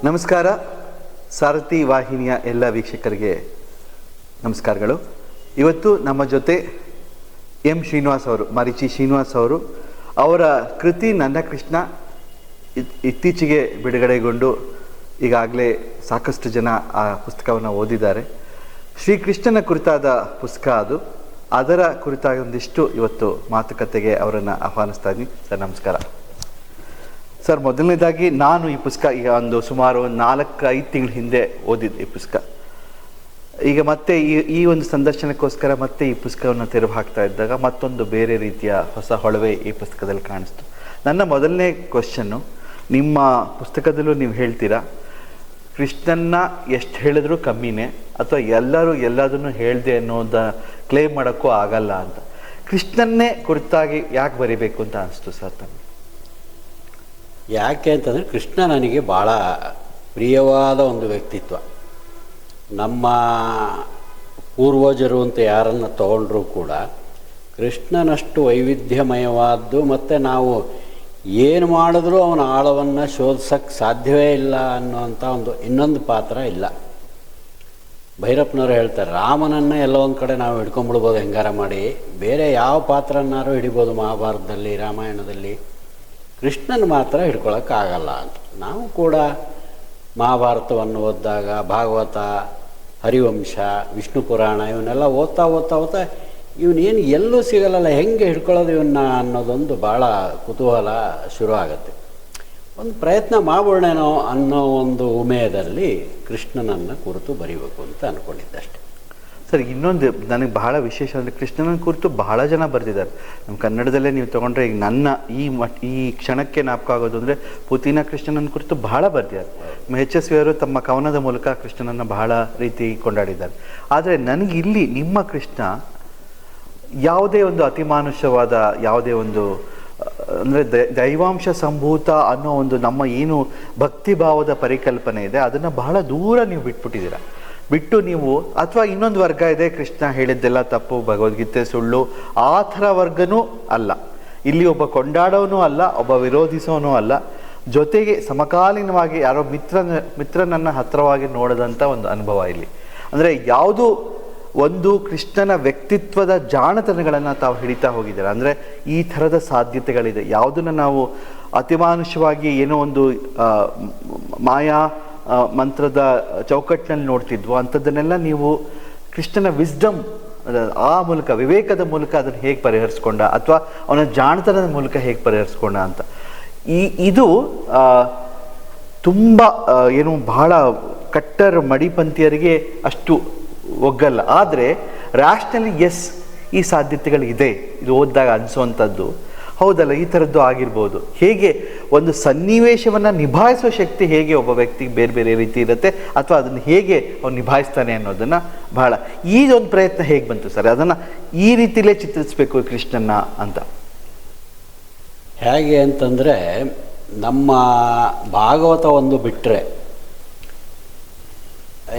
ನಮಸ್ಕಾರ. ಸಾರಥಿ ವಾಹಿನಿಯ ಎಲ್ಲ ವೀಕ್ಷಕರಿಗೆ ನಮಸ್ಕಾರಗಳು. ಇವತ್ತು ನಮ್ಮ ಜೊತೆ ಎಂ ಶ್ರೀನಿವಾಸ್ ಅವರು, ಮರಿಚಿ ಶ್ರೀನಿವಾಸ್ ಅವರು, ಅವರ ಕೃತಿ ನನ್ನ ಕೃಷ್ಣ ಇತ್ತೀಚೆಗೆ ಬಿಡುಗಡೆಗೊಂಡು ಈಗಾಗಲೇ ಸಾಕಷ್ಟು ಜನ ಆ ಪುಸ್ತಕವನ್ನು ಓದಿದ್ದಾರೆ. ಶ್ರೀಕೃಷ್ಣನ ಕುರಿತಾದ ಪುಸ್ತಕ ಅದು. ಅದರ ಕುರಿತಾಗಿ ಒಂದಿಷ್ಟು ಇವತ್ತು ಮಾತುಕತೆಗೆ ಅವರನ್ನು ಆಹ್ವಾನಿಸ್ತಾ ಇದ್ದೀನಿ. ಸರ್ ನಮಸ್ಕಾರ. ಸರ್, ಮೊದಲನೇದಾಗಿ ನಾನು ಈ ಪುಸ್ತಕ ಈಗ ಸುಮಾರು 4-5 ತಿಂಗಳ ಹಿಂದೆ ಓದಿದ್ದೆ ಈ ಪುಸ್ತಕ. ಈಗ ಮತ್ತೆ ಈ ಒಂದು ಸಂದರ್ಶನಕ್ಕೋಸ್ಕರ ಮತ್ತೆ ಈ ಪುಸ್ತಕವನ್ನು ತೆರವು ಹಾಕ್ತಾ ಇದ್ದಾಗ ಮತ್ತೊಂದು ಬೇರೆ ರೀತಿಯ ಹೊಸ ಹೊಳವೆ ಈ ಪುಸ್ತಕದಲ್ಲಿ ಕಾಣಿಸ್ತು. ನನ್ನ ಮೊದಲನೇ ಕ್ವಶನ್ನು, ನಿಮ್ಮ ಪುಸ್ತಕದಲ್ಲೂ ನೀವು ಹೇಳ್ತೀರಾ ಕೃಷ್ಣನ್ನ ಎಷ್ಟು ಹೇಳಿದ್ರೂ ಕಮ್ಮಿನೇ, ಅಥವಾ ಎಲ್ಲರೂ ಎಲ್ಲದನ್ನು ಹೇಳಿದೆ ಅನ್ನೋದ ಕ್ಲೇಮ್ ಮಾಡೋಕ್ಕೂ ಆಗಲ್ಲ ಅಂತ. ಕೃಷ್ಣನ್ನೇ ಕುರಿತಾಗಿ ಯಾಕೆ ಬರೀಬೇಕು ಅಂತ ಅನಿಸ್ತು ಸರ್ ತಮಗೆ? ಯಾಕೆ ಅಂತಂದರೆ ಕೃಷ್ಣ ನನಗೆ ಭಾಳ ಪ್ರಿಯವಾದ ಒಂದು ವ್ಯಕ್ತಿತ್ವ. ನಮ್ಮ ಪೂರ್ವಜರು ಅಂತ ಯಾರನ್ನು ತಗೊಂಡ್ರೂ ಕೂಡ ಕೃಷ್ಣನಷ್ಟು ವೈವಿಧ್ಯಮಯವಾದ್ದು, ಮತ್ತು ನಾವು ಏನು ಮಾಡಿದ್ರೂ ಅವನ ಆಳವನ್ನು ಶೋಧಿಸೋಕ್ಕೆ ಸಾಧ್ಯವೇ ಇಲ್ಲ ಅನ್ನುವಂಥ ಇನ್ನೊಂದು ಪಾತ್ರ ಇಲ್ಲ. ಭೈರಪ್ಪನವರು ಹೇಳ್ತಾರೆ, ರಾಮನನ್ನು ಎಲ್ಲೋ ಒಂದು ಕಡೆ ನಾವು ಹಿಡ್ಕೊಂಡ್ಬಿಡ್ಬೋದು ಹೆಂಗಾರ ಮಾಡಿ, ಬೇರೆ ಯಾವ ಪಾತ್ರನಾರು ಹಿಡಿಬೋದು ಮಹಾಭಾರತದಲ್ಲಿ, ರಾಮಾಯಣದಲ್ಲಿ, ಕೃಷ್ಣನ ಮಾತ್ರ ಹಿಡ್ಕೊಳಕ್ಕಾಗಲ್ಲ ಅಂತ. ನಾವು ಕೂಡ ಮಹಾಭಾರತವನ್ನು ಓದಿದಾಗ ಭಾಗವತ, ಹರಿವಂಶ, ವಿಷ್ಣು ಪುರಾಣ ಇವನ್ನೆಲ್ಲ ಓದ್ತಾ ಇವನೇನು ಎಲ್ಲೂ ಸಿಗಲ್ಲ, ಹೆಂಗೆ ಹಿಡ್ಕೊಳ್ಳೋದು ಇವನ್ನ ಅನ್ನೋದೊಂದು ಭಾಳ ಕುತೂಹಲ ಶುರು ಆಗುತ್ತೆ. ಒಂದು ಪ್ರಯತ್ನ ಮಾಡೋಣೇನೋ ಅನ್ನೋ ಒಂದು ಉಮೇದಲ್ಲಿ ಕೃಷ್ಣನನ್ನು ಕುರಿತು ಬರೀಬೇಕು ಅಂತ ಅಂದ್ಕೊಂಡಿದ್ದಷ್ಟೆ. ಸರ್, ಇನ್ನೊಂದು ನನಗೆ ಬಹಳ ವಿಶೇಷ ಅಂದರೆ ಕೃಷ್ಣನ ಕುರಿತು ಬಹಳ ಜನ ಬರೆದಿದ್ದಾರೆ. ನಮ್ಮ ಕನ್ನಡದಲ್ಲೇ ನೀವು ತೊಗೊಂಡ್ರೆ ಈಗ ನನ್ನ ಈ ಕ್ಷಣಕ್ಕೆ ಜ್ಞಾಪಕ ಆಗೋದು ಅಂದರೆ ಪುತಿನ ಕೃಷ್ಣನ ಕುರಿತು ಬಹಳ ಬರೆದಿದ್ದಾರೆ. HSV ಅವರು ತಮ್ಮ ಕವನದ ಮೂಲಕ ಕೃಷ್ಣನನ್ನು ಬಹಳ ರೀತಿ ಕೊಂಡಾಡಿದ್ದಾರೆ. ಆದರೆ ನನಗೆ ಇಲ್ಲಿ ನಿಮ್ಮ ಕೃಷ್ಣ ಯಾವುದೇ ಒಂದು ಅತಿಮಾನುಷವಾದ, ಯಾವುದೇ ಒಂದು ಅಂದರೆ ದೈವಾಂಶ ಸಂಭೂತ ಅನ್ನೋ ಒಂದು ನಮ್ಮ ಏನು ಭಕ್ತಿಭಾವದ ಪರಿಕಲ್ಪನೆ ಇದೆ ಅದನ್ನು ಬಹಳ ದೂರ ನೀವು ಬಿಟ್ಟು ನೀವು, ಅಥವಾ ಇನ್ನೊಂದು ವರ್ಗ ಇದೆ, ಕೃಷ್ಣ ಹೇಳಿದ್ದೆಲ್ಲ ತಪ್ಪು, ಭಗವದ್ಗೀತೆ ಸುಳ್ಳು, ಆ ಥರ ವರ್ಗನೂ ಅಲ್ಲ. ಇಲ್ಲಿ ಒಬ್ಬ ಕೊಂಡಾಡೋನೂ ಅಲ್ಲ, ಒಬ್ಬ ವಿರೋಧಿಸೋನೂ ಅಲ್ಲ, ಜೊತೆಗೆ ಸಮಕಾಲೀನವಾಗಿ ಯಾರೋ ಮಿತ್ರನನ್ನು ಹತ್ತಿರವಾಗಿ ನೋಡಿದಂಥ ಒಂದು ಅನುಭವ ಇಲ್ಲಿ. ಅಂದರೆ ಯಾವುದು ಒಂದು ಕೃಷ್ಣನ ವ್ಯಕ್ತಿತ್ವದ ಜಾಣತನಗಳನ್ನು ತಾವು ಹಿಡಿತಾ ಹೋಗಿದ್ದಾರೆ. ಅಂದರೆ ಈ ಥರದ ಸಾಧ್ಯತೆಗಳಿದೆ, ಯಾವುದನ್ನು ನಾವು ಅತಿಮಾನುಷವಾಗಿ ಏನೋ ಒಂದು ಮಾಯಾ ಮಂತ್ರದ ಚೌಕಟ್ಟಿನಲ್ಲಿ ನೋಡ್ತಿದ್ವೋ ಅಂಥದ್ದನ್ನೆಲ್ಲ ನೀವು ಕೃಷ್ಣನ ವಿಸ್ಡಮ್ ಆ ಮೂಲಕ, ವಿವೇಕದ ಮೂಲಕ ಅದನ್ನು ಹೇಗೆ ಪರಿಹರಿಸ್ಕೊಂಡ, ಅಥವಾ ಅವನ ಜಾಣತನದ ಮೂಲಕ ಹೇಗೆ ಪರಿಹರಿಸ್ಕೊಂಡ ಅಂತ. ಇದು ತುಂಬ ಏನು ಬಹಳ ಕಟ್ಟರ್ ಮಡಿಪಂಥೀಯರಿಗೆ ಅಷ್ಟು ಒಗ್ಗಲ್ಲ. ಆದರೆ ರ್ಯಾಷನಲಿ ಈ ಸಾಧ್ಯತೆಗಳಿದೆ, ಇದು ಓದಿದಾಗ ಅನಿಸುವಂಥದ್ದು ಹೌದಲ್ಲ, ಈ ಥರದ್ದು ಆಗಿರ್ಬೋದು. ಹೇಗೆ ಒಂದು ಸನ್ನಿವೇಶವನ್ನು ನಿಭಾಯಿಸೋ ಶಕ್ತಿ ಹೇಗೆ ಒಬ್ಬ ವ್ಯಕ್ತಿಗೆ ಬೇರೆ ಬೇರೆ ರೀತಿ ಇರುತ್ತೆ, ಅಥವಾ ಅದನ್ನು ಹೇಗೆ ಅವ್ನು ನಿಭಾಯಿಸ್ತಾನೆ ಅನ್ನೋದನ್ನು ಬಹಳ ಒಂದು ಪ್ರಯತ್ನ ಹೇಗೆ ಬಂತು ಸರ್, ಅದನ್ನು ಈ ರೀತಿಲೇ ಚಿತ್ರಿಸಬೇಕು ಕೃಷ್ಣನ ಅಂತ? ಹೇಗೆ ಅಂತಂದರೆ, ನಮ್ಮ ಭಾಗವತ ಒಂದು ಬಿಟ್ಟರೆ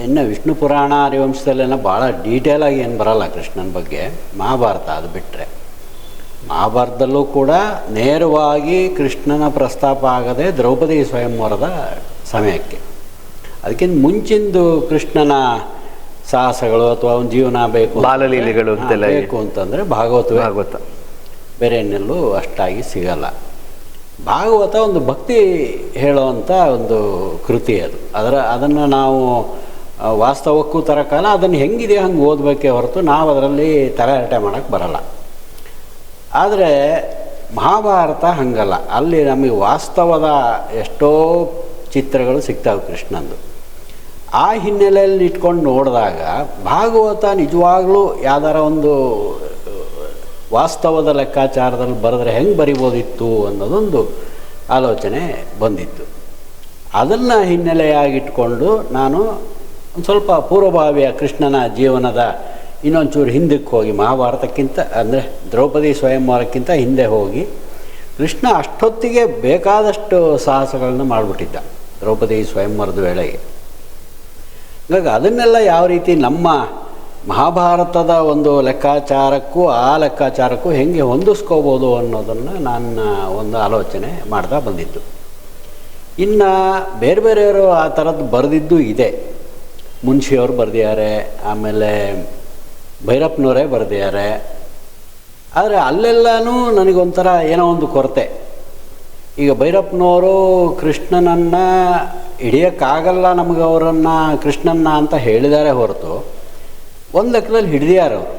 ಇನ್ನು ವಿಷ್ಣು ಪುರಾಣ, ಹರಿವಂಶದಲ್ಲೆಲ್ಲ ಭಾಳ ಡೀಟೇಲಾಗಿ ಏನು ಬರಲ್ಲ ಕೃಷ್ಣನ ಬಗ್ಗೆ. ಮಹಾಭಾರತ ಅದು ಬಿಟ್ಟರೆ, ಮಹಾಭಾರತದಲ್ಲೂ ಕೂಡ ನೇರವಾಗಿ ಕೃಷ್ಣನ ಪ್ರಸ್ತಾಪ ಆಗದೆ ದ್ರೌಪದಿ ಸ್ವಯಂವರದ ಸಮಯಕ್ಕೆ, ಅದಕ್ಕಿಂತ ಮುಂಚಿಂದು ಕೃಷ್ಣನ ಸಾಹಸಗಳು ಅಥವಾ ಅವನ ಜೀವನ ಬೇಕು, ಬಾಲಲೀಲೆಗಳು ಬೇಕು ಅಂತಂದರೆ ಭಾಗವತ ಬೇರೆ ಏನೆಲ್ಲೂ ಅಷ್ಟಾಗಿ ಸಿಗಲ್ಲ. ಭಾಗವತ ಒಂದು ಭಕ್ತಿ ಹೇಳುವಂಥ ಒಂದು ಕೃತಿ ಅದು. ಅದನ್ನು ನಾವು ವಾಸ್ತವಕ್ಕೂ ತರಕಾಲ ಅದನ್ನು ಹೆಂಗಿದೆ ಹಂಗೆ ಓದಬೇಕೇ ಹೊರತು ನಾವು ಅದರಲ್ಲಿ ತಲೆಹರಟೆ ಮಾಡೋಕ್ಕೆ ಬರಲ್ಲ. ಆದರೆ ಮಹಾಭಾರತ ಹಂಗಲ್ಲ, ಅಲ್ಲಿ ನಮಗೆ ವಾಸ್ತವದ ಎಷ್ಟೋ ಚಿತ್ರಗಳು ಸಿಗ್ತಾವೆ ಕೃಷ್ಣಂದು. ಆ ಹಿನ್ನೆಲೆಯಲ್ಲಿ ಇಟ್ಕೊಂಡು ನೋಡಿದಾಗ ಭಾಗವತ ನಿಜವಾಗ್ಲೂ ಯಾವ್ದಾರ ಒಂದು ವಾಸ್ತವದ ಲೆಕ್ಕಾಚಾರದಲ್ಲಿ ಬರೆದ್ರೆ ಹೆಂಗೆ ಬರಿಬೋದಿತ್ತು ಅನ್ನೋದೊಂದು ಆಲೋಚನೆ ಬಂದಿತ್ತು. ಅದನ್ನು ಹಿನ್ನೆಲೆಯಾಗಿಟ್ಕೊಂಡು ನಾನು ಒಂದು ಸ್ವಲ್ಪ ಪೂರ್ವಭಾವಿಯ ಕೃಷ್ಣನ ಜೀವನದ ಇನ್ನೊಂಚೂರು ಹಿಂದಕ್ಕೆ ಹೋಗಿ, ಮಹಾಭಾರತಕ್ಕಿಂತ ಅಂದರೆ ದ್ರೌಪದಿ ಸ್ವಯಂವರಕ್ಕಿಂತ ಹಿಂದೆ ಹೋಗಿ, ಕೃಷ್ಣ ಅಷ್ಟೊತ್ತಿಗೆ ಬೇಕಾದಷ್ಟು ಸಾಹಸಗಳನ್ನು ಮಾಡಿಬಿಟ್ಟಿದ್ದ ದ್ರೌಪದಿ ಸ್ವಯಂವರದ ವೇಳೆಗೆ. ಹಾಗಾಗಿ ಅದನ್ನೆಲ್ಲ ಯಾವ ರೀತಿ ನಮ್ಮ ಮಹಾಭಾರತದ ಒಂದು ಲೆಕ್ಕಾಚಾರಕ್ಕೂ ಆ ಲೆಕ್ಕಾಚಾರಕ್ಕೂ ಹೆಂಗೆ ಹೊಂದಿಸ್ಕೋಬೋದು ಅನ್ನೋದನ್ನು ನನ್ನ ಒಂದು ಆಲೋಚನೆ ಮಾಡ್ತಾ ಬಂದಿದ್ದು. ಇನ್ನು ಬೇರೆ ಬೇರೆಯವರು ಆ ಥರದ್ದು ಬರೆದಿದ್ದು ಇದೆ. ಮುನ್ಷಿಯವರು ಬರೆದಿದ್ದಾರೆ, ಆಮೇಲೆ ಭೈರಪ್ಪನವರೇ ಬರೆದಿದ್ದಾರೆ. ಆದರೆ ಅಲ್ಲೆಲ್ಲನೂ ನನಗೊಂಥರ ಏನೋ ಒಂದು ಕೊರತೆ. ಈಗ ಭೈರಪ್ಪನವರು ಕೃಷ್ಣನನ್ನು ಹಿಡಿಯೋಕ್ಕಾಗಲ್ಲ ನಮಗೆ ಅವರನ್ನು ಕೃಷ್ಣನ್ನ ಅಂತ ಹೇಳಿದ್ದಾರೆ ಹೊರತು ಒಂದು ಲೆಕ್ಕದಲ್ಲಿ ಹಿಡಿದಿದ್ದಾರೆ ಅವರು.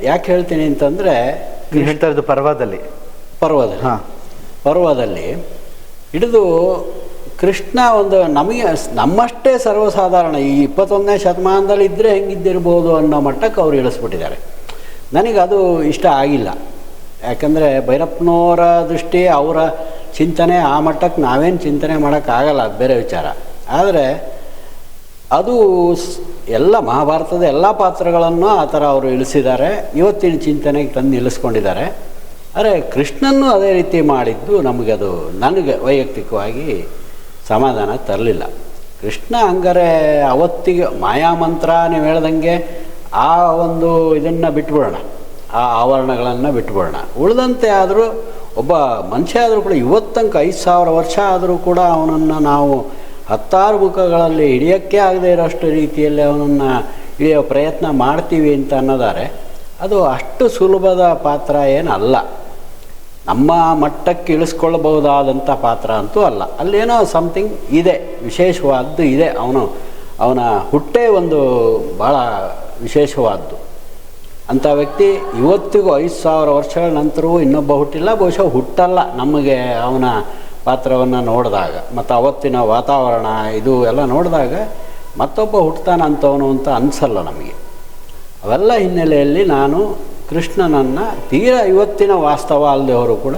ಯಾಕೆ ಹೇಳ್ತೀನಿ ಅಂತಂದರೆ, ನೀವು ಹೇಳ್ತಾ ಇರೋದು ಪರ್ವದಲ್ಲಿ ಹಿಡಿದು ಕೃಷ್ಣ ಒಂದು ನಮಗೆ ನಮ್ಮಷ್ಟೇ ಸರ್ವಸಾಧಾರಣ ಈ 21ನೇ ಶತಮಾನದಲ್ಲಿ ಇದ್ದರೆ ಹೆಂಗಿದ್ದಿರ್ಬೋದು ಅನ್ನೋ ಮಟ್ಟಕ್ಕೆ ಅವ್ರು ಇಳಿಸ್ಬಿಟ್ಟಿದ್ದಾರೆ. ನನಗದು ಇಷ್ಟ ಆಗಿಲ್ಲ. ಯಾಕಂದರೆ ಭೈರಪ್ಪನವರ ದೃಷ್ಟಿ, ಅವರ ಚಿಂತನೆ ಆ ಮಟ್ಟಕ್ಕೆ ನಾವೇನು ಚಿಂತನೆ ಮಾಡೋಕ್ಕಾಗಲ್ಲ, ಅದು ಬೇರೆ ವಿಚಾರ. ಆದರೆ ಅದು ಎಲ್ಲ ಮಹಾಭಾರತದ ಎಲ್ಲ ಪಾತ್ರಗಳನ್ನು ಆ ಥರ ಅವರು ಇಳಿಸಿದ್ದಾರೆ, ಇವತ್ತಿನ ಚಿಂತನೆಗೆ ತಂದು ನಿಲ್ಲಿಸ್ಕೊಂಡಿದ್ದಾರೆ. ಆದರೆ ಕೃಷ್ಣನ್ನು ಅದೇ ರೀತಿ ಮಾಡಿದ್ದು ನಮಗದು ನನಗೆ ವೈಯಕ್ತಿಕವಾಗಿ ಸಮಾಧಾನ ತರಲಿಲ್ಲ. ಕೃಷ್ಣ ಹಂಗಾರೆ ಅವತ್ತಿಗೆ ಮಾಯಾಮಂತ್ರ ನೀವು ಹೇಳ್ದಂಗೆ ಆ ಒಂದು ಇದನ್ನು ಬಿಟ್ಬಿಡೋಣ, ಆ ಆವರಣಗಳನ್ನು ಬಿಟ್ಬಿಡೋಣ. ಉಳಿದಂತೆ ಆದರೂ ಒಬ್ಬ ಮನುಷ್ಯ ಆದರೂ ಕೂಡ ಇವತ್ತಂಕ 5000 ವರ್ಷ ಆದರೂ ಕೂಡ ಅವನನ್ನು ನಾವು 10 ಮುಖಗಳಲ್ಲಿ ಹಿಡಿಯೋಕ್ಕೆ ಆಗದೆ ಇರೋಷ್ಟು ರೀತಿಯಲ್ಲಿ ಅವನನ್ನು ಹಿಡಿಯೋ ಪ್ರಯತ್ನ ಮಾಡ್ತೀವಿ ಅಂತ ಅನ್ನೋದಾರೆ ಅದು ಅಷ್ಟು ಸುಲಭದ ಪಾತ್ರ ಏನಲ್ಲ. ನಮ್ಮ ಮಟ್ಟಕ್ಕೆ ಇಳಿಸ್ಕೊಳ್ಳಬಹುದಾದಂಥ ಪಾತ್ರ ಅಂತೂ ಅಲ್ಲ. ಅಲ್ಲೇನೋ ಸಮಥಿಂಗ್ ಇದೆ, ವಿಶೇಷವಾದ್ದು ಇದೆ. ಅವನ ಹುಟ್ಟೇ ಒಂದು ಭಾಳ ವಿಶೇಷವಾದ್ದು. ಅಂಥ ವ್ಯಕ್ತಿ ಇವತ್ತಿಗೂ 5000 ವರ್ಷಗಳ ನಂತರವೂ ಇನ್ನೊಬ್ಬ ಹುಟ್ಟಿಲ್ಲ, ಬಹುಶಃ ಹುಟ್ಟಲ್ಲ ನಮಗೆ ಅವನ ಪಾತ್ರವನ್ನು ನೋಡಿದಾಗ, ಮತ್ತು ಅವತ್ತಿನ ವಾತಾವರಣ ಇದು ಎಲ್ಲ ನೋಡಿದಾಗ ಮತ್ತೊಬ್ಬ ಹುಟ್ಟುತ್ತಾನಂತವನು ಅಂತ ಅನಿಸಲ್ಲ ನಮಗೆ. ಅವೆಲ್ಲ ಹಿನ್ನೆಲೆಯಲ್ಲಿ ನಾನು ಕೃಷ್ಣನನ್ನು ತೀರಾ ಇವತ್ತಿನ ವಾಸ್ತವ ಅಲ್ಲದೆ ಅವರು ಕೂಡ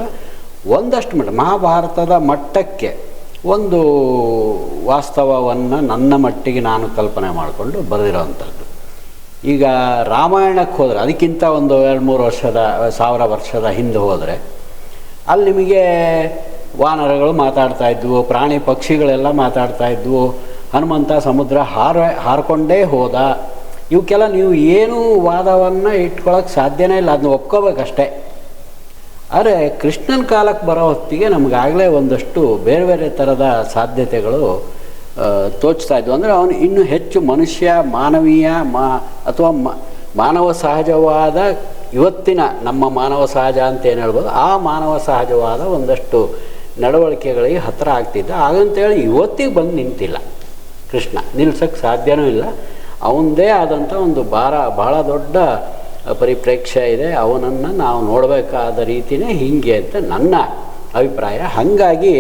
ಒಂದಷ್ಟು ಮಟ್ಟ ಮಹಾಭಾರತದ ಮಟ್ಟಕ್ಕೆ ಒಂದು ವಾಸ್ತವವನ್ನು ನನ್ನ ಮಟ್ಟಿಗೆ ನಾನು ಕಲ್ಪನೆ ಮಾಡಿಕೊಂಡು ಬರೆದಿರೋವಂಥದ್ದು. ಈಗ ರಾಮಾಯಣಕ್ಕೆ ಹೋದರೆ ಅದಕ್ಕಿಂತ ಒಂದು 2-3 ವರ್ಷದ 1000 ವರ್ಷದ ಹಿಂದೆ ಹೋದರೆ ಅಲ್ಲಿ ನಿಮಗೆ ವಾನರಗಳು ಮಾತಾಡ್ತಾ ಇದ್ವು, ಪ್ರಾಣಿ ಪಕ್ಷಿಗಳೆಲ್ಲ ಮಾತಾಡ್ತಾ ಇದ್ವು, ಹನುಮಂತ ಸಮುದ್ರ ಹಾರಿಕೊಂಡೇ ಹೋದ. ಇವಕ್ಕೆಲ್ಲ ನೀವು ಏನೂ ವಾದವನ್ನು ಇಟ್ಕೊಳ್ಳೋಕೆ ಸಾಧ್ಯನೇ ಇಲ್ಲ, ಅದನ್ನ ಒಪ್ಕೋಬೇಕಷ್ಟೇ. ಆದರೆ ಕೃಷ್ಣನ ಕಾಲಕ್ಕೆ ಬರೋ ಹೊತ್ತಿಗೆ ನಮಗಾಗಲೇ ಒಂದಷ್ಟು ಬೇರೆ ಬೇರೆ ಥರದ ಸಾಧ್ಯತೆಗಳು ತೋಚ್ತಾ ಇದ್ವು. ಅಂದರೆ ಅವನು ಇನ್ನೂ ಹೆಚ್ಚು ಮನುಷ್ಯ ಮಾನವೀಯ ಅಥವಾ ಮಾನವ ಸಹಜವಾದ ಇವತ್ತಿನ ನಮ್ಮ ಮಾನವ ಸಹಜ ಅಂತ ಏನು ಹೇಳ್ಬೋದು, ಆ ಮಾನವ ಸಹಜವಾದ ಒಂದಷ್ಟು ನಡವಳಿಕೆಗಳಿಗೆ ಹತ್ತಿರ ಆಗ್ತಿದ್ದ. ಹಾಗಂತೇಳಿ ಇವತ್ತಿಗೆ ಬಂದು ನಿಂತಿಲ್ಲ ಕೃಷ್ಣ, ನಿಲ್ಸೋಕ್ಕೆ ಸಾಧ್ಯವೂ ಇಲ್ಲ. ಅವನದೇ ಆದಂಥ ಒಂದು ಭಾಳ ದೊಡ್ಡ ಪರಿಪ್ರೇಕ್ಷ್ಯ ಇದೆ. ಅವನನ್ನು ನಾವು ನೋಡಬೇಕಾದ ರೀತಿಯೇ ಹೀಗೆ ಅಂತ ನನ್ನ ಅಭಿಪ್ರಾಯ. ಹಾಗಾಗಿ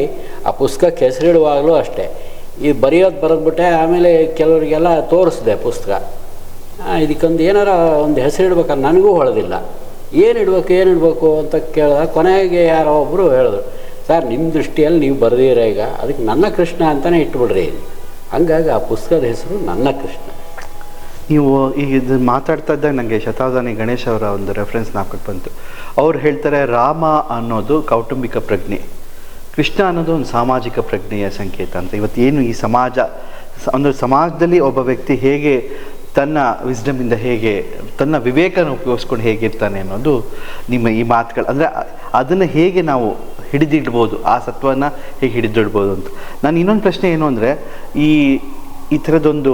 ಆ ಪುಸ್ತಕಕ್ಕೆ ಹೆಸರಿಡುವಾಗಲೂ ಅಷ್ಟೇ, ಈ ಬರೆದ್ಬಿಟ್ಟೆ. ಆಮೇಲೆ ಕೆಲವರಿಗೆಲ್ಲ ತೋರಿಸಿದೆ ಪುಸ್ತಕ, ಇದಕ್ಕೊಂದು ಏನಾರ ಒಂದು ಹೆಸರಿಡ್ಬೇಕಾದ್ರೆ ನನಗೂ ಹೊಳೆದಿಲ್ಲ. ಏನಿಡ್ಬೇಕು ಅಂತ ಕೇಳಿದಾಗ ಕೊನೆಗೆ ಯಾರೋ ಒಬ್ಬರು ಹೇಳಿದ್ರು, ಸರ್ ನಿಮ್ಮ ದೃಷ್ಟಿಯಲ್ಲಿ ನೀವು ಬರೆದಿರ, ಈಗ ಅದಕ್ಕೆ ನನ್ನ ಕೃಷ್ಣ ಅಂತಲೇ ಇಟ್ಬಿಡ್ರಿ. ಹಂಗಾಗಿ ಆ ಪುಸ್ತಕದ ಹೆಸರು ನನ್ನ ಕೃಷ್ಣ. ನೀವು ಈಗ ಇದು ಮಾತಾಡ್ತಾ ಇದ್ದಾಗ ನನಗೆ ಶತಾವಧಾನಿ ಗಣೇಶ್ ಅವರ ಒಂದು ರೆಫರೆನ್ಸ್ ಜ್ಞಾಪಕಕ್ಕೆ ಬಂತು. ಅವ್ರು ಹೇಳ್ತಾರೆ, ರಾಮ ಅನ್ನೋದು ಕೌಟುಂಬಿಕ ಪ್ರಜ್ಞೆ, ಕೃಷ್ಣ ಅನ್ನೋದು ಒಂದು ಸಾಮಾಜಿಕ ಪ್ರಜ್ಞೆಯ ಸಂಕೇತ ಅಂತ. ಇವತ್ತು ಏನು ಈ ಒಂದು ಸಮಾಜದಲ್ಲಿ ಒಬ್ಬ ವ್ಯಕ್ತಿ ಹೇಗೆ ತನ್ನ ವಿಸ್ಡಮಿಂದ ಹೇಗೆ ತನ್ನ ವಿವೇಕನ ಉಪಯೋಗಿಸ್ಕೊಂಡು ಹೇಗಿರ್ತಾನೆ ಅನ್ನೋದು ನಿಮ್ಮ ಈ ಮಾತುಗಳು. ಅಂದರೆ ಅದನ್ನು ಹೇಗೆ ನಾವು ಹಿಡಿದಿಡ್ಬೋದು, ಆ ಸತ್ವವನ್ನು ಹೇಗೆ ಹಿಡಿದಿಡ್ಬೋದು ಅಂತ. ನಾನು ಇನ್ನೊಂದು ಪ್ರಶ್ನೆ ಏನು ಅಂದರೆ, ಈ ಥರದೊಂದು